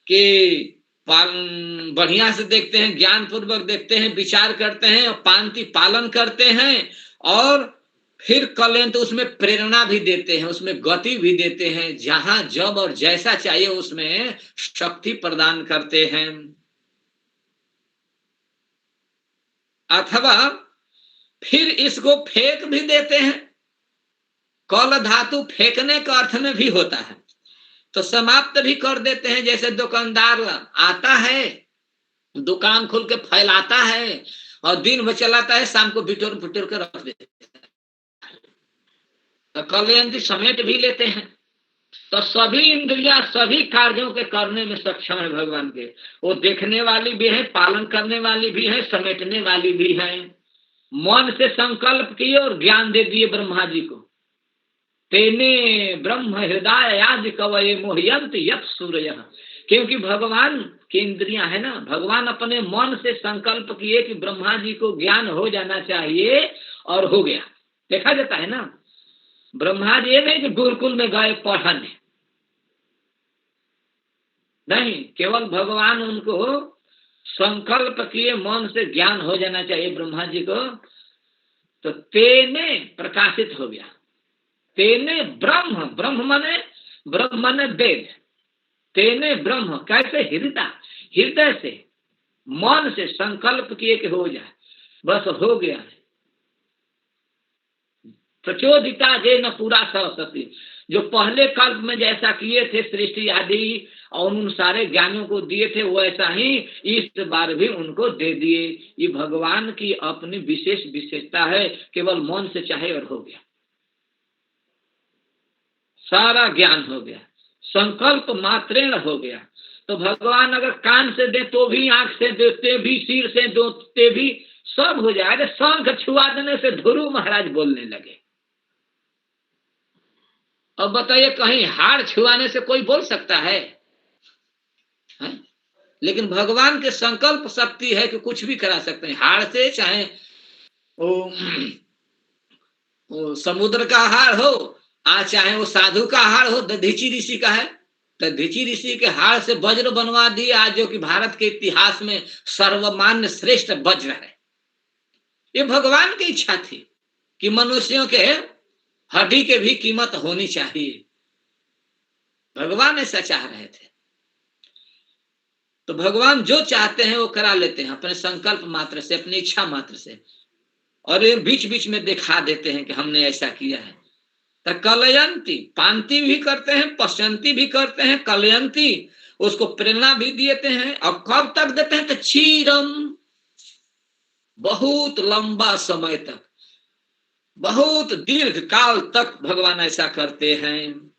कि बढ़िया से देखते हैं, ज्ञान पूर्वक देखते हैं, विचार करते हैं, और पांति पालन करते हैं। और फिर कलयंत उसमें प्रेरणा भी देते हैं, उसमें गति भी देते हैं, जहां जब और जैसा चाहिए उसमें शक्ति प्रदान करते हैं। अथवा फिर इसको फेंक भी देते हैं। कल धातु फेंकने का अर्थ में भी होता है, तो समाप्त भी कर देते हैं। जैसे दुकानदार आता है, दुकान खोल के फैलाता है और दिन भर चलाता है, शाम को बिटोर बिटोर के रख देते हैं। तो कलयंती समेट भी लेते हैं। तो सभी इंद्रियां सभी कार्यों के करने में सक्षम है भगवान के। वो देखने वाली भी है, पालन करने वाली भी है, समेटने वाली भी है। मन से संकल्प किए और ज्ञान दे दिए ब्रह्मा जी को। तेने ब्रह्म हृदय आदि कवये मोहयंत यत् सूर्य, क्योंकि भगवान की इंद्रियां है ना। भगवान अपने मन से संकल्प किए कि ब्रह्मा जी को ज्ञान हो जाना चाहिए, और हो गया। देखा जाता है ना, ब्रह्मा जी ये नहीं कि गुरुकुल में गए पढ़ने, नहीं, केवल भगवान उनको संकल्प किए मन से ज्ञान हो जाना चाहिए ब्रह्मा जी को, तो तेने प्रकाशित हो गया। तेने ब्रह्म, ब्रह्म माने वेद, तेने ब्रह्म कैसे हृदय से मन से संकल्प किए कि हो जाए, बस हो गया। प्रचोदिता जे न पूरा सरस्वती, जो पहले कल्प में जैसा किए थे सृष्टि आदि और उन सारे ज्ञानों को दिए थे, वैसा ही इस बार भी उनको दे दिए। ये भगवान की अपनी विशेष विशेषता है, केवल मन से चाहे और हो गया। सारा ज्ञान हो गया, संकल्प मात्रेण हो गया। तो भगवान अगर कान से दे तो भी, आंख से देते भी, सिर से देते भी, सब हो जाए। शंख छुआ देने से ध्रुव महाराज बोलने लगे। अब बताइए, कहीं हाड़ छुआने से कोई बोल सकता है? लेकिन भगवान के संकल्प शक्ति है कि कुछ भी करा सकते हैं। हाड़ से, चाहे वो समुद्र का हाड़ हो, चाहे वो साधु का हाड़ हो। दधीची ऋषि का है, दधीची ऋषि के हाड़ से वज्र बनवा दिए आज, जो कि भारत के इतिहास में सर्वमान्य श्रेष्ठ वज्र है। ये भगवान की इच्छा थी कि मनुष्यों के हड्डी के भी कीमत होनी चाहिए। भगवान ऐसा चाह रहे थे। तो भगवान जो चाहते हैं वो करा लेते हैं अपने संकल्प मात्र से, अपनी इच्छा मात्र से। और ये बीच बीच में दिखा देते हैं कि हमने ऐसा किया है। तो कलयंती, पांति भी करते हैं, पश्यंती भी करते हैं, कलयंती उसको प्रेरणा भी देते हैं। और कब तक देते हैं? तो चीरम, बहुत लंबा समय तक, बहुत दीर्घ काल तक भगवान ऐसा करते हैं।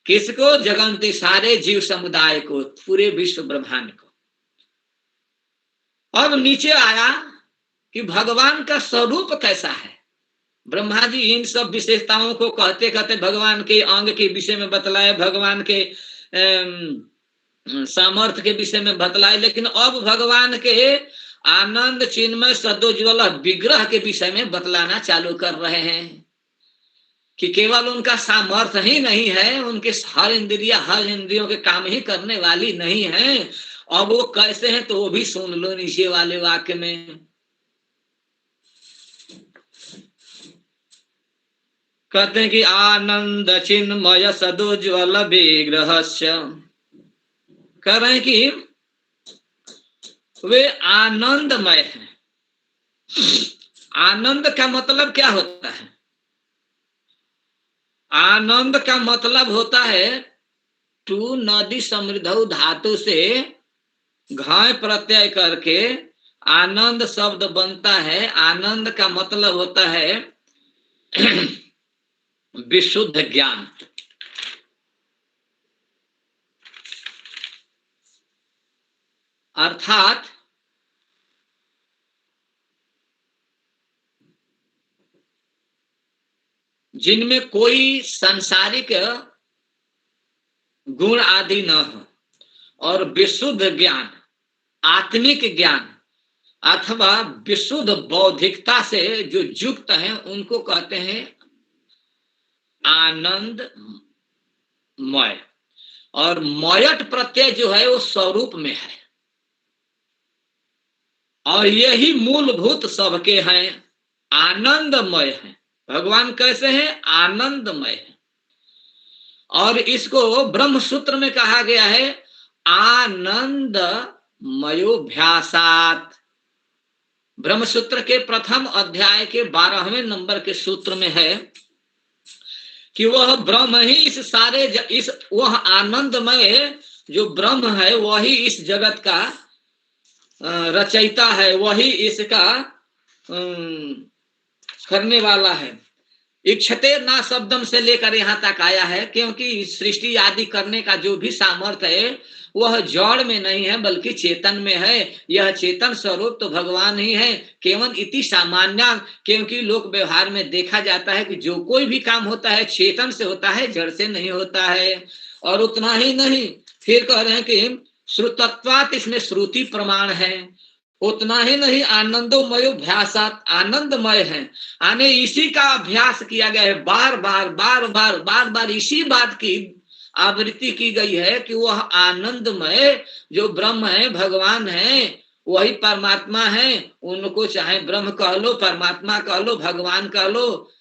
किसको? जगंती, सारे जीव समुदाय को, पूरे विश्व ब्रह्मांड को। अब नीचे आया कि भगवान का स्वरूप कैसा है। ब्रह्मा जी इन सब विशेषताओं को कहते कहते भगवान के अंग के विषय में बतलाए, भगवान के सामर्थ्य के विषय में बतलाए। लेकिन अब भगवान के आनंद चिन्मय सदोज्वल विग्रह के विषय में बतलाना चालू कर रहे हैं कि केवल उनका सामर्थ्य ही नहीं है, उनके हर इंद्रियों के काम ही करने वाली नहीं है। अब वो कैसे हैं तो वो भी सुन लो नीचे वाले वाक्य में। कहते हैं कि आनंद चिन्मय सदोज्वल विग्रह, कह रहे हैं कि वे आनंदमय हैं। आनंद का मतलब क्या होता है? आनंद का मतलब होता है टू नदी समृद्ध धातु से घाय प्रत्यय करके आनंद शब्द बनता है। आनंद का मतलब होता है विशुद्ध ज्ञान। अर्थात जिनमें कोई सांसारिक गुण आदि न हो, और विशुद्ध ज्ञान, आत्मिक ज्ञान अथवा विशुद्ध बौद्धिकता से जो युक्त हैं, उनको कहते हैं आनंदमय। और मयट प्रत्यय जो है वो स्वरूप में है, और यही मूलभूत सबके हैं, आनंदमय हैं। भगवान कैसे हैं? आनंदमय है। और इसको ब्रह्म सूत्र में कहा गया है आनंदमयोभ्यासात। ब्रह्म सूत्र के प्रथम अध्याय के 12वें नंबर के सूत्र में है कि वह ब्रह्म ही इस सारे वह आनंदमय जो ब्रह्म है वही इस जगत का रचयिता है, वही इसका करने वाला है। इच्छते ना शब्दम से लेकर यहाँ तक आया है, क्योंकि सृष्टि आदि करने का जो भी सामर्थ्य है वह जड़ में नहीं है बल्कि चेतन में है। यह चेतन स्वरूप तो भगवान ही है। केवल इति सामान्य, क्योंकि लोक व्यवहार में देखा जाता है कि जो कोई भी काम होता है चेतन से होता है, जड़ से नहीं होता है। और उतना ही नहीं, फिर कह रहे हैं कि श्रुतत्वात्, इसमें श्रुति प्रमाण है। उतना ही नहीं, आनंदोमयोभ्यासात्, आनंदमय है, आने इसी का अभ्यास किया गया है। बार बार बार बार बार बार इसी बात की आवृत्ति की गई है कि वह आनंदमय जो ब्रह्म है, भगवान है, वही परमात्मा है। उनको चाहे ब्रह्म कह लो, परमात्मा कह लो, भगवान कह लो,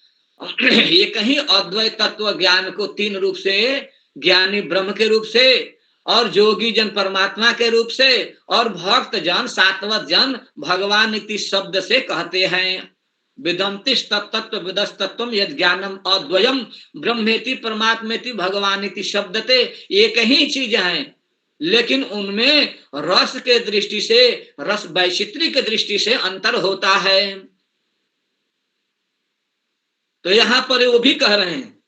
ये कहीं अद्वैत तत्व ज्ञान को तीन रूप से, ज्ञानी ब्रह्म के रूप से, और जोगी जन परमात्मा के रूप से, और भक्त जन, सात्वत जन भगवान इति शब्द से कहते हैं। विदंतिश तत्व विदस्तत्वम यद ज्ञानम अद्वयम ब्रह्मेति परमात्मेति भगवानिति शब्दते। एक ही चीज है, लेकिन उनमें रस के दृष्टि से, रस वैचित्र्य के दृष्टि से अंतर होता है। तो यहां पर वो भी कह रहे हैं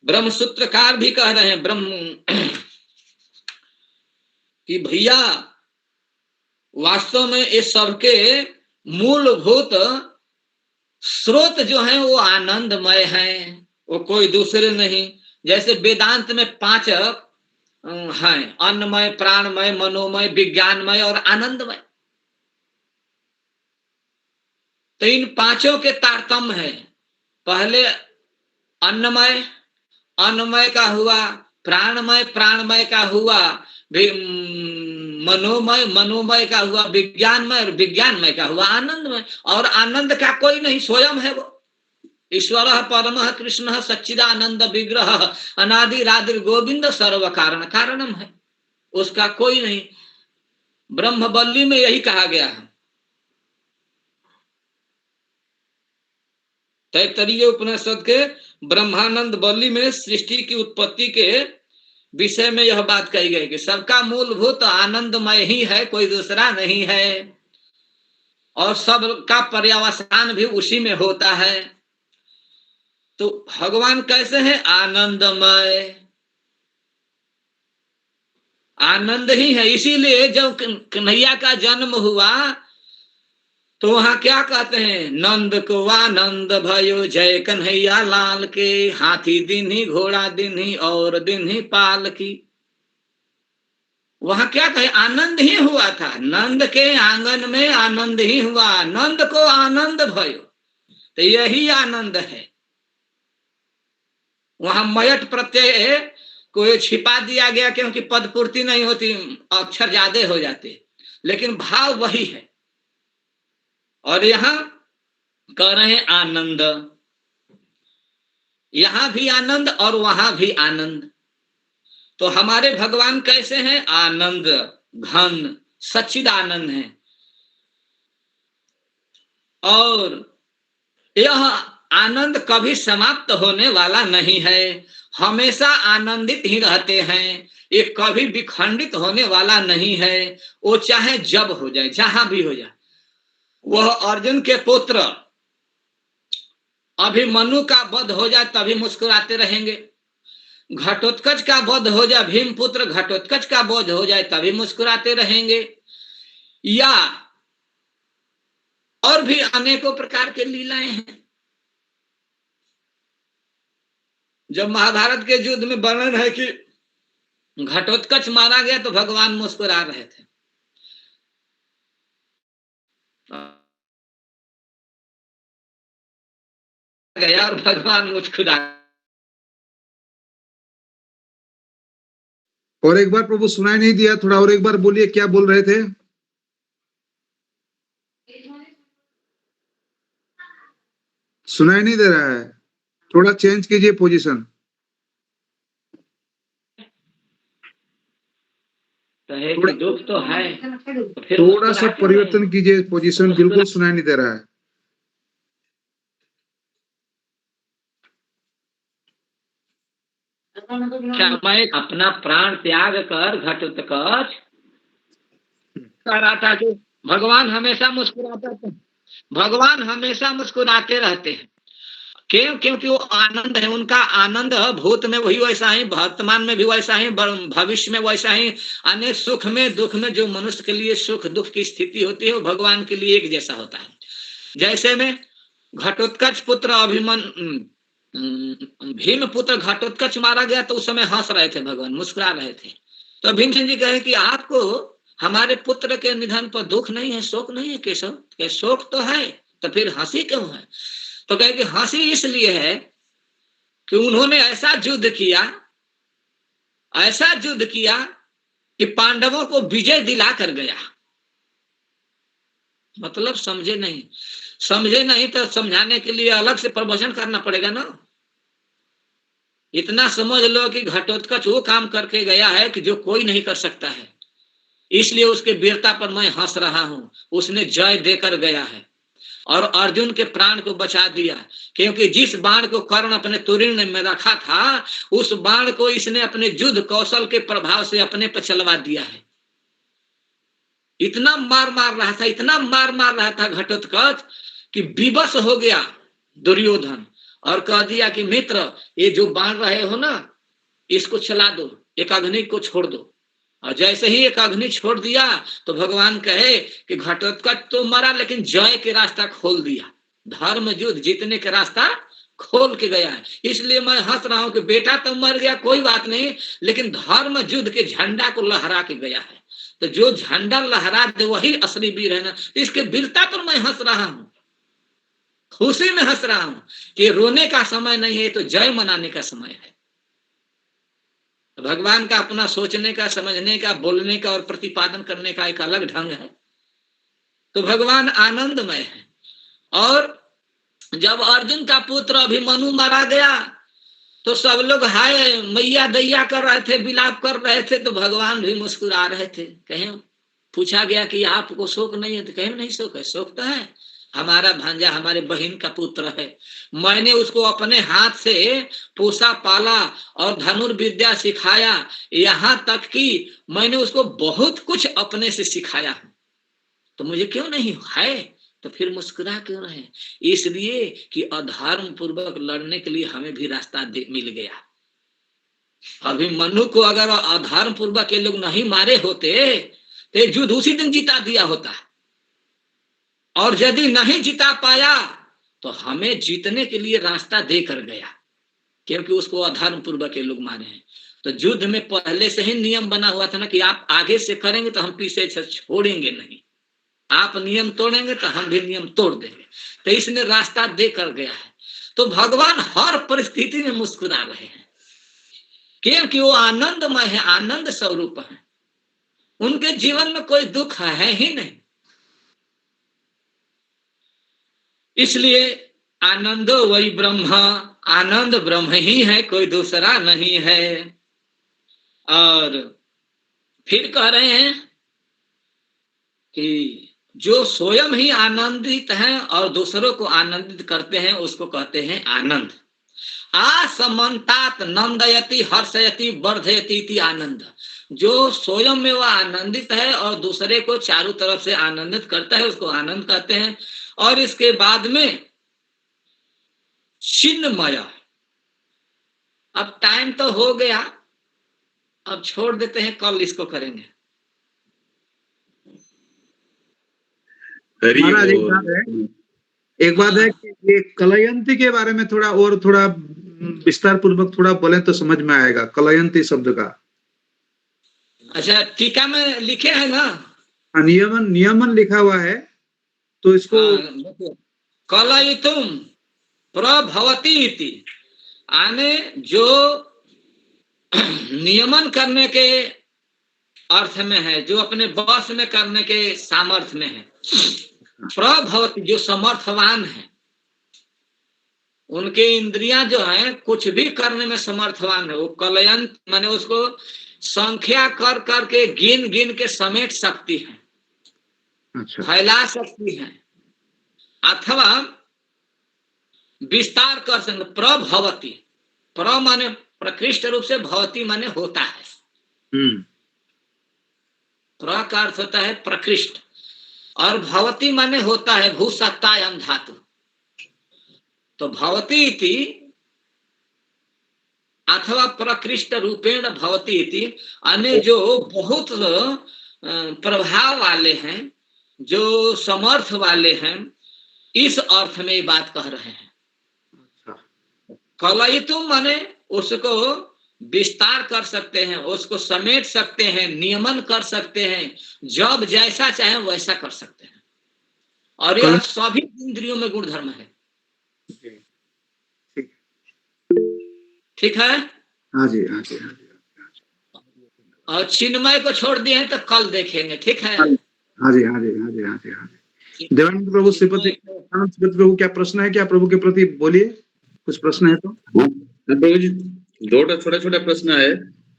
ब्रह्म सूत्रकार भी कह रहे हैं ब्रह्म कि भैया वास्तव में इस सबके मूलभूत स्रोत जो है वो आनंदमय है, वो कोई दूसरे नहीं। जैसे वेदांत में 5 हैं, अन्नमय, प्राणमय, मनोमय, विज्ञानमय और आनंदमय। तो इन 5 के तारतम्य है। पहले अन्नमय, अन्नमय का हुआ प्राणमय, प्राणमय का हुआ मनोमय, मनोमय का हुआ विज्ञानमय और विज्ञानमय का हुआ आनंदमय। और आनंद का कोई नहीं, स्वयं है वो। ईश्वर परमः कृष्ण सच्चिदानंद विग्रह अनादि राधि गोविंद सर्व कारण कारणम है, उसका कोई नहीं। ब्रह्मवल्ली में यही कहा गया है। तैत्तरीय उपनिषद के ब्रह्मानंद वल्ली में सृष्टि की उत्पत्ति के विषय में यह बात कही गई कि सबका मूलभूत आनंदमय ही है, कोई दूसरा नहीं है, और सबका पर्यवसान भी उसी में होता है। तो भगवान कैसे हैं? आनंदमय, आनंद ही है। इसीलिए जब कन्हैया का जन्म हुआ तो वहां क्या कहते हैं? नंद को आनंद भयो जय कन्हैया लाल के, हाथी दिन्ही घोड़ा दिन्ही और दिन्ही पाल की। वहां क्या कहे? आनंद ही हुआ था, नंद के आंगन में आनंद ही हुआ, नंद को आनंद भयो। तो यही आनंद है। वहां मयट प्रत्यय को छिपा दिया गया क्योंकि पद पूर्ति नहीं होती, अक्षर ज्यादा हो जाते, लेकिन भाव वही है। और यहां कह रहे हैं आनंद, यहां भी आनंद और वहां भी आनंद। तो हमारे भगवान कैसे हैं? आनंद घन सच्चिदानंद है। और यह आनंद कभी समाप्त होने वाला नहीं है, हमेशा आनंदित ही रहते हैं। ये कभी विखंडित होने वाला नहीं है। वो चाहे जब हो जाए, जहां भी हो जाए। वह अर्जुन के पुत्र अभिमन्यु का वध हो जाए तभी मुस्कुराते रहेंगे, घटोत्कच का वध हो जाए, भीम पुत्र घटोत्कच का वध हो जाए तभी मुस्कुराते रहेंगे, या और भी अनेकों प्रकार के लीलाएं हैं। जब महाभारत के युद्ध में वर्णन है कि घटोत्कच मारा गया तो भगवान मुस्कुरा रहे थे। गया और भगवान मुस्कुरा। और एक बार प्रभु सुनाई नहीं दिया, थोड़ा और एक बार बोलिए, क्या बोल रहे थे? सुनाई नहीं दे रहा है, थोड़ा चेंज कीजिए पोजीशन। दुख तो है, थोड़ा सा परिवर्तन कीजिए पोजीशन, बिल्कुल सुनाई नहीं दे रहा है। क्या मैं अपना प्राण त्याग कर घटोत्कच कह रहा था कि भगवान हमेशा मुस्कुराते थे, भगवान हमेशा मुस्कुराते रहते हैं। क्यों? क्योंकि वो आनंद है। उनका आनंद भूत में वही वैसा ही, वर्तमान में भी वैसा ही, भविष्य में वैसा ही। अनेक सुख में दुख में जो मनुष्य के लिए सुख दुख की स्थिति होती है वो भगवान के लिए एक जैसा होता है। जैसे में घटोत्कच पुत्र भीम पुत्र घटोत्कच मारा गया तो उस समय हंस रहे थे भगवान, मुस्कुरा रहे थे। तो भीमसेन जी कहे कि आपको हमारे पुत्र के निधन पर दुख नहीं है, शोक नहीं है केशव? के शोक तो है, तो फिर हंसी क्यों है? तो कहे कि हंसी इसलिए है कि उन्होंने ऐसा युद्ध किया, ऐसा युद्ध किया कि पांडवों को विजय दिला कर गया। मतलब समझे नहीं? समझे नहीं तो समझाने के लिए अलग से प्रवचन करना पड़ेगा ना। इतना समझ लो कि घटोत्कच वो काम करके गया है कि जो कोई नहीं कर सकता है, इसलिए उसके वीरता पर मैं हंस रहा हूं। उसने जय देकर गया है और अर्जुन के प्राण को बचा दिया, क्योंकि जिस बाण को कर्ण अपने तुरीर्ण में रखा था उस बाण को इसने अपने युद्ध कौशल के प्रभाव से अपने पर चलवा दिया है। इतना मार रहा था, इतना मार रहा था घटोत्कच कि विवश हो गया दुर्योधन, और कह दिया कि मित्र ये जो बांध रहे हो ना इसको चला दो, एक अग्नि को छोड़ दो। और जैसे ही एक अग्नि छोड़ दिया तो भगवान कहे कि घटोत्कच तो मरा लेकिन जय के रास्ता खोल दिया, धर्म युद्ध जीतने का रास्ता खोल के गया है। इसलिए मैं हंस रहा हूं कि बेटा तो मर गया कोई बात नहीं, लेकिन धर्म युद्ध के झंडा को लहरा के गया है। तो जो झंडा लहरा दे वही असली वीर है ना। इसके वीरता पर मैं हंस रहा हूं, खुशी में हंस रहा हूं कि रोने का समय नहीं है, तो जय मनाने का समय है। भगवान का अपना सोचने का, समझने का, बोलने का और प्रतिपादन करने का एक अलग ढंग है। तो भगवान आनंदमय है। और जब अर्जुन का पुत्र अभिमन्यु मारा गया तो सब लोग हाय मैया दैया कर रहे थे, विलाप कर रहे थे, तो भगवान भी मुस्कुरा रहे थे। कहें पूछा गया कि आपको शोक नहीं है, तो कहें नहीं शोक है। शोक तो है, हमारा भांजा हमारे बहन का पुत्र है, मैंने उसको अपने हाथ से पोसा पाला और धनुर्विद्या सिखाया, यहाँ तक कि मैंने उसको बहुत कुछ अपने से सिखाया, तो मुझे क्यों नहीं है? तो फिर मुस्कुरा क्यों रहे? इसलिए कि अधर्म पूर्वक लड़ने के लिए हमें भी रास्ता मिल गया। अभिमन्यु को अगर अधर्म पूर्वक के लोग नहीं मारे होते तो युद्ध उसी दिन जिता दिया होता, और यदि नहीं जिता पाया तो हमें जीतने के लिए रास्ता देकर गया, क्योंकि उसको अधर्म पूर्वक के लोग मारे हैं। तो युद्ध में पहले से ही नियम बना हुआ था ना कि आप आगे से करेंगे तो हम पीछे से छोड़ेंगे नहीं, आप नियम तोड़ेंगे तो हम भी नियम तोड़ देंगे। तो इसने रास्ता देकर गया है। तो भगवान हर परिस्थिति में मुस्कुरा रहे हैं, क्योंकि वो आनंदमय है, आनंद स्वरूप है। उनके जीवन में कोई दुख है ही नहीं। इसलिए आनंदो वही ब्रह्म, आनंद ब्रह्म ही है, कोई दूसरा नहीं है। और फिर कह रहे हैं कि जो स्वयं ही आनंदित हैं और दूसरों को आनंदित करते हैं उसको कहते हैं आनंद। आसमन्तात नंदयति हर्षयति वर्धयति इति आनंद। जो स्वयं में वह आनंदित है और दूसरे को चारों तरफ से आनंदित करता है उसको आनंद कहते हैं। और इसके बाद में चिन्मय। अब टाइम तो हो गया, अब छोड़ देते हैं, कल इसको करेंगे। महाराज एक बात है कि ये कलयंती के बारे में थोड़ा विस्तार पूर्वक थोड़ा बोले तो समझ में आएगा, कलयंती शब्द का। अच्छा, टीका में लिखे है ना, नियमन लिखा हुआ है, तो इसको कलयितुम प्रभवति इति, आने जो नियमन करने के अर्थ में है, जो अपने बस में करने के सामर्थ्य में है। प्रभवति जो समर्थवान है, उनके इंद्रियां जो हैं कुछ भी करने में समर्थवान है, वो कलयंत माने उसको संख्या कर करके गिन गिन के समेट सकती है, फैला सकती है, अथवा विस्तार कर सकते। प्रभवती, प्र माने प्रकृष्ट रूप से, भवती माने होता है। प्र का अर्थ होता है प्रकृष्ट और भवती माने होता है भूसत्तायाम धातु। तो भवती इति अथवा प्रकृष्ट रूपेण भवती इति, अन्य जो बहुत प्रभाव वाले हैं, जो समर्थ वाले हैं, इस अर्थ में ये बात कह रहे हैं। कलयितुम माने उसको विस्तार कर सकते हैं, उसको समेट सकते हैं, नियमन कर सकते हैं, जब जैसा चाहे वैसा कर सकते हैं। और यह सभी इंद्रियों में गुण धर्म है। ठीक है? हाँ जी, हाँ जी, हाँ जी। और चिन्मय को छोड़ दिए हैं तो कल देखेंगे। ठीक है? हाँ जी, हाँ जी, हाँ जी, हाँ जी, हाँ जी। देवानंद प्रभु, श्रीपति प्रभु, क्या प्रश्न है? क्या प्रभु के प्रति बोलिए, कुछ प्रश्न है तो। प्रभु जी, दो छोटा छोटा प्रश्न है।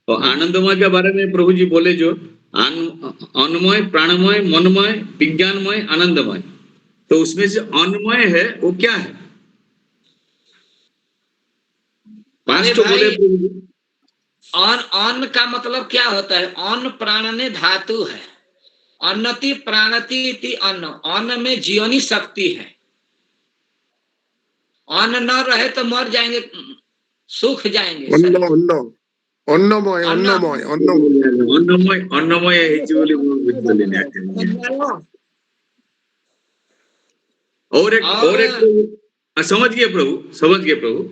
तो आनंदमय के बारे में प्रभु जी बोले, जो अन्नमय, प्राणमय, मनमय, विज्ञानमय, आनंदमय, तो उसमें से अन्नमय है वो क्या है? पांच तो बोले प्रभु जी। अन्न का मतलब क्या होता है? अन्न प्राणने धातु है। अन्नति प्राणति इति अन्न, अन्न में जीवनी शक्ति है। अन्न न रहे तो मर जाएंगे, सूख जाएंगे अन्न शरीर। अन्न अन्नमय अन्न अन्नमय अन्नमय अन्नमय ହେଇଛି ବୋଲି ମୁଁ ବୁଝିପାରିଲିନି ଆଜ୍ଞା। और एक तो समझ गए प्रभु, समझ गए प्रभु।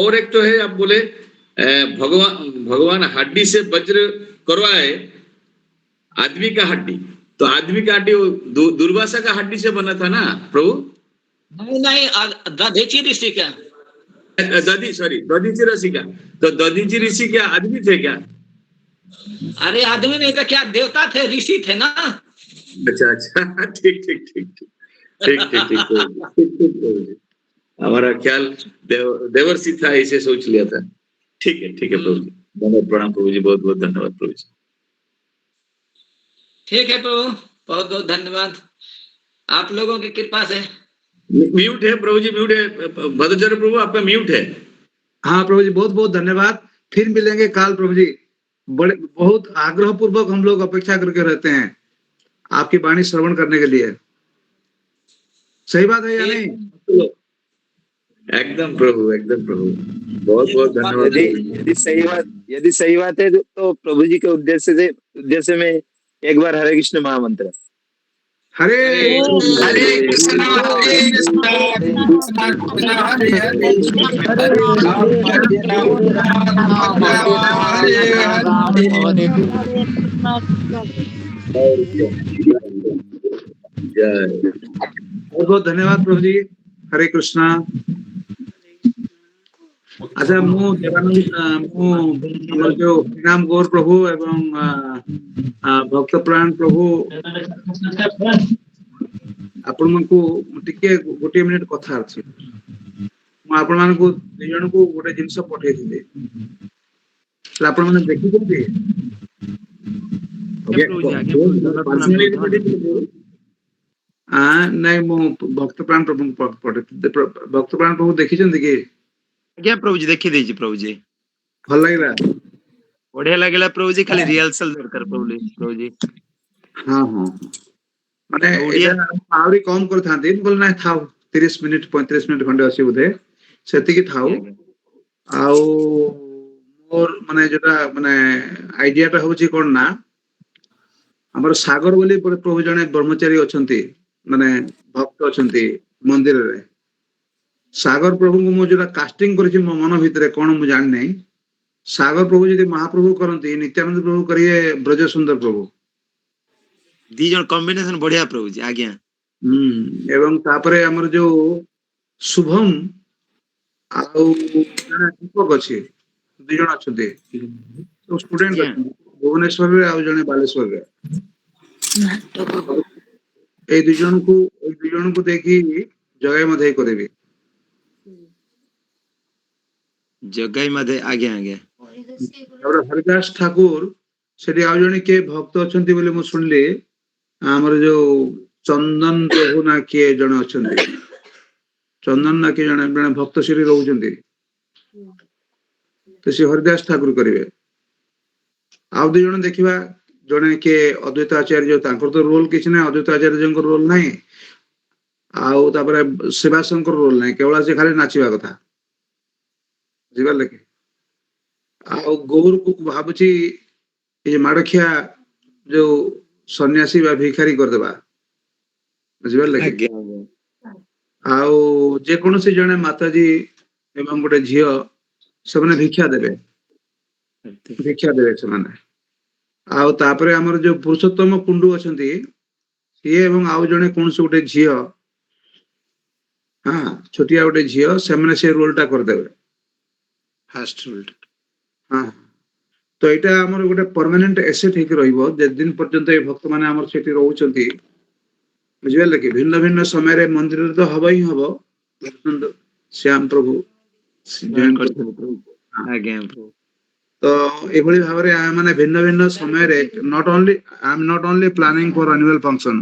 और एक तो है आप बोले भगवान हड्डी से वज्र करवाए आदमी का हड्डी, तो आदमी का हड्डी दुर्वासा का हड्डी से बना था ना प्रभु? नहीं, दधीची ऋषि का। दधीची ऋषि का, तो दधीची ऋषि क्या आदमी थे क्या? अरे आदमी नहीं तो क्या देवता थे, ऋषि थे ना। अच्छा अच्छा, ठीक ठीक ठीक ठीक ठीक ठीक ठीक ठीक, हमारा ख्याल देवर्षि था, इसे सोच लिया था। ठीक है प्रभु जी, बहुत प्रणाम प्रभु जी, बहुत बहुत धन्यवाद प्रभु जी। ठीक है प्रभु, बहुत बहुत धन्यवाद आप लोगों की कृपा से। म्यूट है प्रभु जी, म्यूट है भद्रचरण प्रभु, आपका म्यूट है। हाँ प्रभु जी, बहुत बहुत धन्यवाद, फिर मिलेंगे काल प्रभु जी। बड़े बहुत आग्रह पूर्वक हम लोग अपेक्षा करके रहते हैं आपकी वाणी श्रवण करने के लिए। सही बात है या नहीं? एकदम प्रभु, एकदम प्रभु, बहुत बहुत धन्यवाद। यदि सही बात है तो प्रभु जी के उद्देश्य में एक बार हरे कृष्ण महामंत्र। हरे हरे कृष्णा हरे कृष्णा कृष्णा कृष्णा हरे हरे बहुत बहुत धन्यवाद प्रभु जी। हरे कृष्णा। अच्छा, ମୁଁ जो नाम गौर प्रभु एवं भक्त प्राण प्रभु ଆପଣଙ୍କୁ ଟିକେ ଗୋଟିଏ ମିନିଟ କଥା ଅଛି। ମୁଁ ଆପଣମାନଙ୍କୁ ଦୁଇ ଜଣଙ୍କୁ ଗୋଟେ ଜିନିଷ ପଠେଇଥିଲି, ଆପଣ ମାନେ ଦେଖିଛନ୍ତି? ନାଇଁ, ମୁଁ ଭକ୍ତ ପ୍ରାଣ ପ୍ରଭୁଙ୍କୁ ପଠେଇଥିଲି। ଭକ୍ତ ପ୍ରାଣ ପ୍ରଭୁ ଦେଖିଛନ୍ତି କି? ଆଜ୍ଞା ପ୍ରଭୁ ଜି ଦେଖି ଦେଇଛି ପ୍ରଭୁ ଜି। ଭଲ ଲାଗିଲା? ବଢିଆ ଲାଗିଲା ପ୍ରଭୁ ଜି, ଖାଲି ରିହର୍ସାଲ ଦରକାର ପ୍ରଭୁ ଜି। ହଁ ହଁ, ମାନେ ଆହୁରି କମ କରିଥାନ୍ତି, ବୋଲେ ନାଇଁ ଥାଉ, 30 ମିନିଟ 35 ମିନିଟ ଖଣ୍ଡେ ଅଛି ବୋଧେ, ସେତିକି ଥାଉ। ଆଉ ମୋର ମାନେ ଯୋଉଟା ମାନେ ଆଇଡିଆଟା ହଉଛି କଣ ନା, ଆମର ସାଗର ବୋଲି ପ୍ରଭୁ ଜଣେ ବ୍ରହ୍ମଚାରୀ ଅଛନ୍ତି, ମାନେ ଭକ୍ତ ଅଛନ୍ତି ମନ୍ଦିରରେ। ସାଗର ପ୍ରଭୁଙ୍କୁ ମୁଁ ଯୋଉଟା କାଷ୍ଟିଂ କରିଛି ମୋ ମନ ଭିତରେ, କଣ ମୁଁ ଜାଣିନାହିଁ। ସାଗର ପ୍ରଭୁ ଯଦି ମହାପ୍ରଭୁ କରନ୍ତି, ନିତ୍ୟାନନ୍ଦ ପ୍ରଭୁ କରିବେ ବ୍ରଜ ସୁନ୍ଦର ପ୍ରଭୁ। ଦି ଜଣ କମ୍ବିନେସନ ବଢିଆ ପ୍ରଭୁ ଜି। ଆଜ୍ଞା। ଏବଂ ତାପରେ ଆମର ଯୋଉ ଶୁଭମ ଆଉ ଜଣେ ଦୀପକ ଅଛି, ଦି ଜଣ ଅଛନ୍ତି ଷ୍ଟୁଡେଣ୍ଟ ଅଛନ୍ତି ଭୁବନେଶ୍ୱରରେ, ଆଉ ଜଣେ ବାଲେଶ୍ୱରରେ। ଏଇ ଦୁଇ ଜଣଙ୍କୁ ଦେଇକି ଜଗାଇ ମଧେଇ କରିବି। ଜଗାଇ ମାଧେ, ଆଜ୍ଞା ଆଜ୍ଞା। ହରିଦାସ ଠାକୁର ସେଠି ଆଉ ଜଣେ କିଏ ଭକ୍ତ ଅଛନ୍ତି ବୋଲି ମୁଁ ଶୁଣିଲି, ଆମର ଯୋଉ ଚନ୍ଦନ ପ୍ରଭୁ ନା କିଏ ଜଣେ ଅଛନ୍ତି, ଚନ୍ଦନ ନା କିଏ ଜଣେ ଭକ୍ତ ସେଠି ରହୁଛନ୍ତି, ତ ସେ ହରିଦାସ ଠାକୁର କରିବେ। ଆଉ ଦି ଜଣ ଦେଖିବା, ଜଣେ କିଏ ଅଦ୍ୱୈତ ଆଚାର୍ଯ୍ୟ, ତାଙ୍କର ତ ରୋଲ କିଛି ନାହିଁ, ଅଦ୍ୱୈତ ଆଚାର୍ଯ୍ୟଙ୍କ ରୋଲ ନାହିଁ, ଆଉ ତାପରେ ଶିବାଶଙ୍କର ରୋଲ ନାହିଁ, କେବଳ ସେ ଖାଲି ନାଚିବା କଥା, ବୁଝିପାରିଲେ କି? ଆଉ ଗୌରକୁ ଭାବୁଛି ଏ ଯେ ମାଡଖିଆ ଯୋଉ ସନ୍ୟାସୀ ବା ଭିକାରୀ କରିଦେବା, ବୁଝିପାରିଲେ କି? ଆଉ ଯେକୌଣସି ଜଣେ ମାତାଜୀ ଏବଂ ଗୋଟେ ଝିଅ, ସେମାନେ ଭିକ୍ଷା ଦେବେ ସେମାନେ। ଆଉ ତାପରେ ଆମର ଯୋଉ ପୁରୁଷୋତ୍ତମ କୁଣ୍ଡୁ ଅଛନ୍ତି, ସିଏ ଏବଂ ଆଉ ଜଣେ କୌଣସି ଗୋଟେ ଝିଅ, ଛୋଟିଆ ଗୋଟେ ଝିଅ, ସେମାନେ ସେ ରୋଲଟା କରିଦେବେ, ଫାଷ୍ଟ ରୋଲଟା। ହଁ, ତ ଏଇଟା ଆମର ଗୋଟେ ପରମାନେଣ୍ଟ ଏସେଟ୍ ହେଇକି ରହିବ ଯେଦିନ ପର୍ଯ୍ୟନ୍ତ ଏ ଭକ୍ତମାନେ ଆମର ସେଠି ରହୁଛନ୍ତି, ବୁଝିପାରିଲେ କି? ଭିନ୍ନ ଭିନ୍ନ ସମୟରେ ମନ୍ଦିରରେ ତ ହବ ହିଁ ହବ। ଶ୍ୟାମ ପ୍ରଭୁ ତ ଏଭଳି ଭାବରେ ଆମେ ମାନେ ଭିନ୍ନ ଭିନ୍ନ ସମୟରେ not only planning for annual function,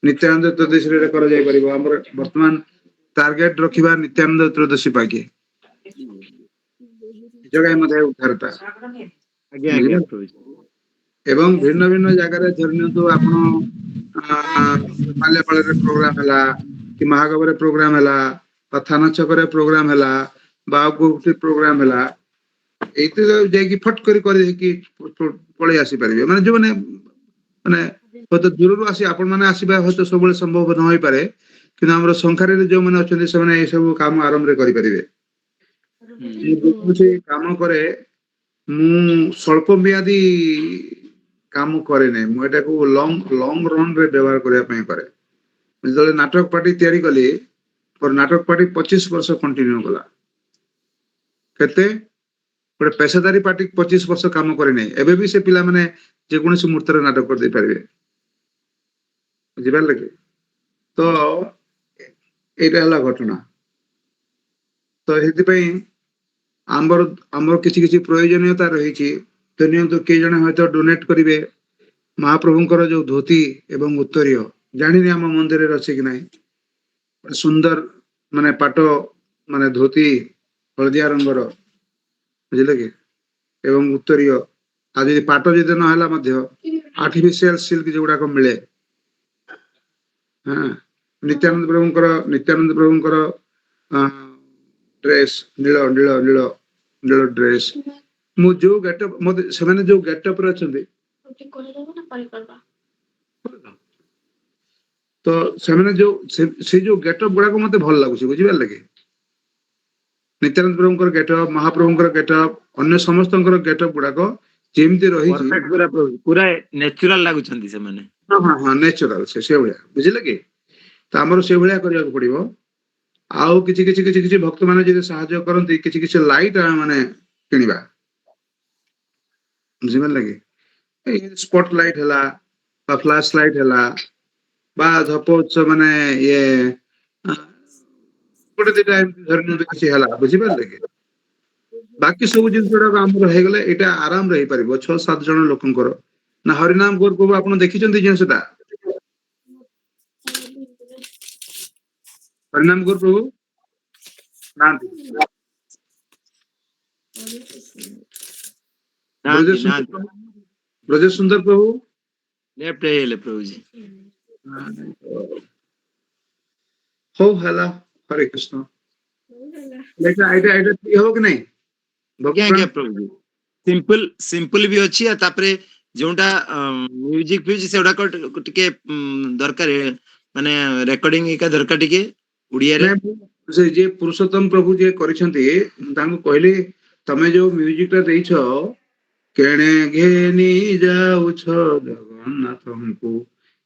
Nityananda ତ୍ରୟୋଦଶୀରେ କରାଯାଇ ପାରିବ। ଆମର ବର୍ତ୍ତମାନ ଟାର୍ଗେଟ ରଖିବା ନିତ୍ୟାନନ୍ଦ ତ୍ରୟୋଦଶୀ ପାଇକି ଜଗାଇ ମଧ୍ୟ ଉଦ୍ଧାରତା, ଏବଂ ଭିନ୍ନ ଭିନ୍ନ ଜାଗାରେ ଧରି ନିଅନ୍ତୁ ଆପଣ ମାଲ୍ୟପାଳରେ ପ୍ରୋଗ୍ରାମ ହେଲା କି ମହାଗବରେ ପ୍ରୋଗ୍ରାମ ହେଲା थाना छकरे प्रोग्राम हैला बा कोठी प्रोग्राम हैला एते जाकी फट करी कि पळे आसी परिबे माने जो माने हयतो दूरରୁ आसी आपण माने आसीबा हयतो सबले संभव न होई पारे किंतु हमर संखारे जो माने अछन से माने ए सब काम आरंभ रे करि परिबे जे काम करे मु स्वल्प मियादी काम करे नै मु एटा को लॉन्ग रन रे व्यवहार करिया पई करे जले नाटक पार्टी तयारी कली और नाटक पार्टी 25 वर्ष कंटिन्यू कला केते गोटे पेशादारी पार्टी 25 वर्ष काम करे नै एबे भी से पिला माने जे कोनोसी मुहूर्त रे नाटक कर दे पारिबे बुझिबार लगे तो एटा हला घटना तो हेति पई आमर किछि प्रयोजनीयता रही छी तनियो तो के जने हयतो डोनेट करिवे महाप्रभुंकर जो धोती एवं उत्तरीय जानिनी आम मंदिर रे अछि कि नाही सुंदर माने पाटो माने धोती हलदिया रंगर बुझिले कि एवं उत्तरीय आज यदि पाटो जदि न हला मध्य आर्टिफिशियल सिल्क जोडा को मिले हाँ नित्यानंद प्रभुंकर ड्रेस नील नील नील नील ड्रेस मु जो गेटअप मते सेमाने जो गेटअप रे अछंती तो सेमाने जो से जो गेटअप गुडा को मते भल लागुची बुझिबा लगे नित्यानंद प्रभुंकर गेटअप महाप्रभुंकर गेटअप अन्य समस्तंकर गेटअप गुडा को जेमती रही परफेक्ट पूरा नेचुरल लागु छंती से माने हाँ हाँ नेचुरल से भलिया बुझिले कि तो हमर से भलिया करिया को पड़िबो आउ किछि भक्त माने जे सहायता करंती किछि लाइट माने किनिबा बुझिबा लगे स्पॉट लाइट हला बा फ्लैश लाइट हला बा धपोच माने ये गोटे दिटा धरन किछि हला बुझिबा लगे बाकी सब जिन जोडा हमर हे गेले एटा आराम रही परिबो 6-7 जन लोकंकर ना हरिनाम गोर को आपण देखि चंती जिनसटा हरिनाम गोर प्रभु नांती ब्रजेश सुंदर प्रभु लेफ्ट हेले प्रभु जी हो हला हरे कृष्ण लेकिन आइडा हो कि नहीं क्या प्रभु जी सिंपल भी अछि आ तापरे जोंटा म्यूजिक फ्यूज सेडा को टिके दरकार माने रिकॉर्डिंग का दरकार टिके उड़िया रे से जे पुरुषोत्तम प्रभु जे करिसंती तांको कहले तमे जो म्यूजिक ता देइछो केणे घेनी जाउ छ जगन्नाथंको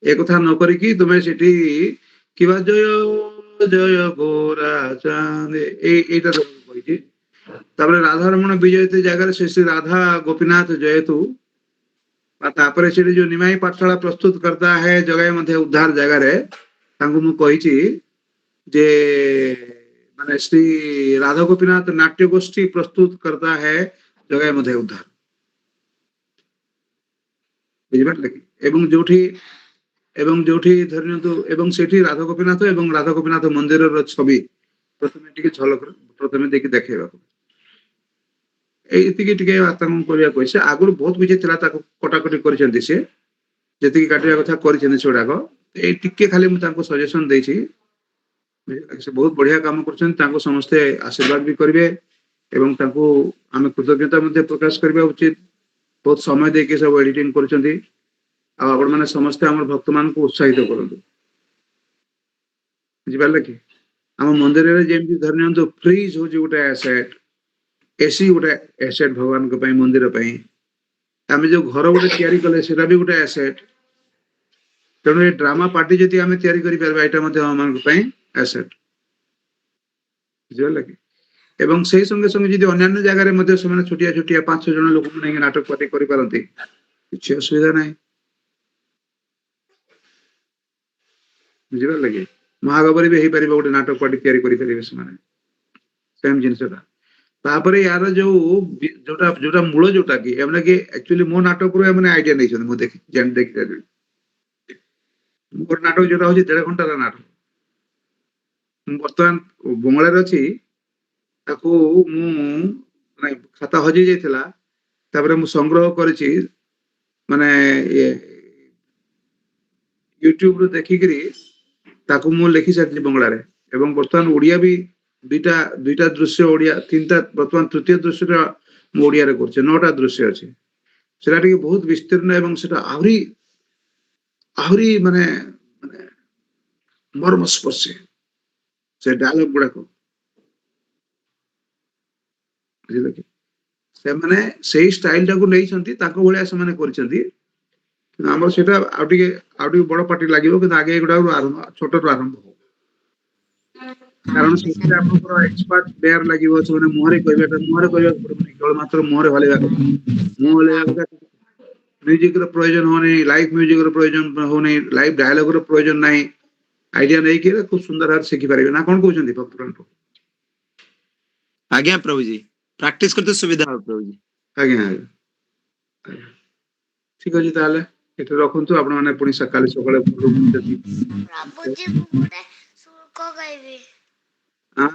एक कथा न करी कि तुमे सेठी किबा जय जय गोरा चांदे एटा कहिछि तापरे राधा रमण विजयते जगह से श्री राधा गोपीनाथ जयतु तापरे से जो निमाई पाठशाला प्रस्तुत करता है जगह मध्य उद्धार जगह रे तांको मु कहिछि जे माने श्री राधा गोपीनाथ नाट्य गोष्ठी प्रस्तुत करता है जगह मध्य उद्धार बुझिबार लगी एवं जोठी धरनियंतु एवं सेठी राधा गोपीनाथ मंदिर रो छवि प्रथमे टिके झलक प्रथमे देखि देखेबा एतिकी टिके वार्ता करिया कइसे आगुर बहुत बिजे तिला ताको कटाकटी करिसेंती से जतिकी काटिया कथा करिसेंती छोडाको ए टिके खाली मु ताको सजेशन देछि से बहुत बढ़िया काम करछन ताको समस्ते आशीर्वाद भी करिवे एवं ताको आमे कृतज्ञता मध्ये प्रकाश करबा उचित बहुत समय दे के सब एडिटिंग करछंती आ आपण माने समस्ते हमर भक्त मान को उत्साहित करंतु बुझिबाले कि हम मंदिर रे जेमति धरनियंतु फ्रीज हो जे गोटे एसेट एसी गोटे एसेट भगवान को पई मंदिर पई आमे जो घर गोटे तयारी कले सेटा भी गोटे एसेट तेणु ये ड्रामा पार्टी जति आमे तयारी करि परबा एटा मध्ये हम पई एसेट बुझिबाले कि एवं सही संगे संगे यदि अन्य जगह रे मध्ये समान छोटिया छोटिया 5-6 जन लोक नै नाटक पार्टी करि परंती किछ असुविधा नै बुझिबाले कि महागबरी भी हे परिबा गोटे नाटक पार्टी तयारी करि परिबे समान सेम जिनसटा तापरे यार जो जोटा जोटा मूल जोटा कि एमने कि एक्चुअली मो नाटक रो एमने आईडिया नै छन मु देखि जन देखि मोर नाटक जोटा हो 1.5 घंटा रा नाटक वर्तमान बंगला रे अछि ताको मु नै खाता हजि जायतिला तापरे मु संग्रह करिछि माने यूट्यूब रो देखि करी ताको मु लिखि साथि बंगला रे एवं वर्तमान ओडिया भी दुईटा दुईटा दृश्य ओडिया तीनटा वर्तमान तृतीय दृश्य ओडिया रे करछे 9टा दृश्य अछि सेटा टिके बहुत विस्तीर्ण एवं सेटा आहुरी आहुरी माने माने मर्मस्पर्शी से डायलॉग गुड़ा को बुझिले कि से माने सेही स्टाइल टाको नै छंती ताको भलिया से माने करछंती हमर सेटा आउटी बड़ पार्टी लागिवो कि आगे एगुडा आरंभ छोट आरंभ हो कारण सेटा आपनकर एक्सपर्ट प्लेयर लागिवो से माने मोहरे कहबेटा मोहरे कहबा पड़बनी केवल मात्र मोहरे हलेगा मुंह हलेगा म्यूजिक रो प्रयोजन होने लाइव म्यूजिक रो प्रयोजन होने लाइव डायलॉग रो प्रयोजन नाही आइडिया नै कि खूब सुंदर हार सिखि पारिबे ना कोन कहउछंती भक्तगण को आज्ञा प्रभु जी प्रैक्टिस करते सुविधा हो प्रभु जी आज्ञा ठीक अछि ताले एते रखंतु आपण माने पुनी सकाले सकाळे प्रभुजी गुडे सुको गाइबे हां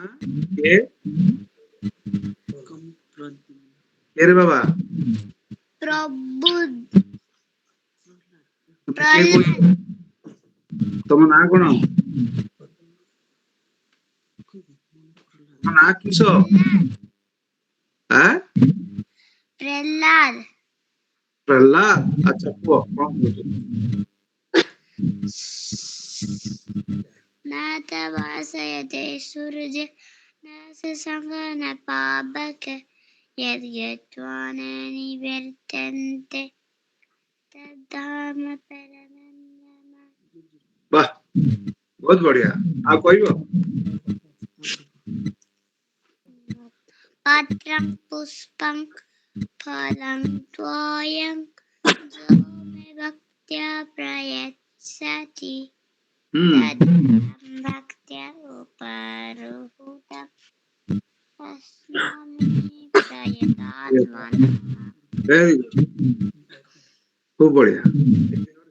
के रे बाबा प्रभु के कोई तुम ना कोन तुम ना किसो हां प्रहलाद प्रहलाद अच्छा को कौन बोलते नाथ वासयते सूरज नास संगन पावक यद यत्वान निवर्तन्ते तद्धाम परमन्यम वाह बहुत बढ़िया आ कहबो पात्रं पुष्पं फलं त्वयं जो मे भक्त्या प्रयच्छति तद् भक्त्या उपरुहुतं तस्मामि प्रयतात्मनः वेरी गुड खूब बढ़िया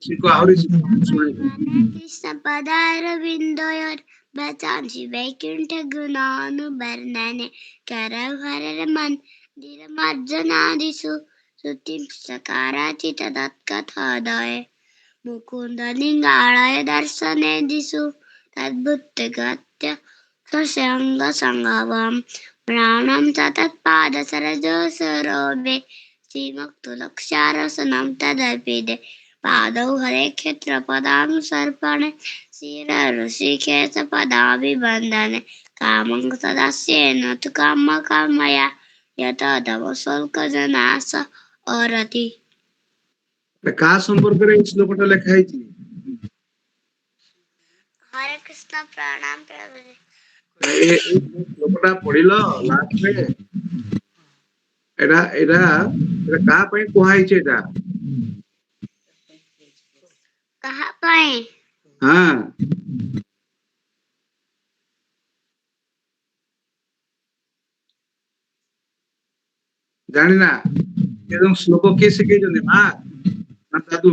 सीखो और सुनाई कृष्ण पदारविन्दयोर बचांसि वैकुंठ गुणानुवर्णने करहर मंदिरमर्जनादिषु श्रुतिं सकाराचित तत्कथादय मुकुन्दलिङ्गालय दर्शने दिशु तद्भुतगत्य ससङ्गसङ्गवं प्राणं तत्पादसरजोसरोवे श्रीमुक्तुलक्षारसनं तदपिदे पादौ हरे क्षेत्रपदानुसर्पणे शिरऋषिकेश पदाभिवन्दने कामं सदास्येन तु कामया यतोऽधव शुल्कजनास अरति का संपर्क रे श्लोकटा लेखा है हरे कृष्ण प्रणाम प्रभु ए श्लोकटा पढिलो लास्ट रे एडा एडा एडा का पई कोहाई छे एडा कहाँ पाए हां जानिना एदम श्लोक के सिखे जने मां ना दादू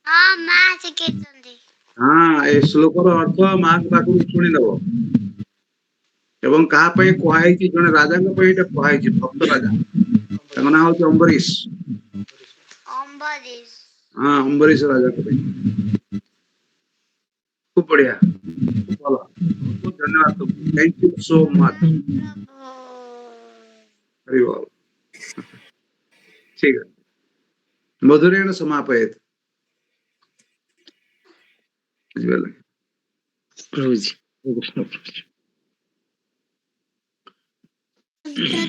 हाँ माँ शिखेइछन्ति हां ए श्लोक रो अर्थ मां के पाखु सुनि नबो एवं कहा पई कोहाई कि जने राजा के पई एटा कोहाई छि भक्त राजा तंग ना हो अम्बरीश अम्बरीश हां अम्बरीश राजा के पई खूब बढ़िया बोलो बहुत धन्यवाद तुमको thank you so much Hari बोल ठीक है मधुरेण समापयेत् बुझिगल प्रभु जी कृष्ण प्रभु जी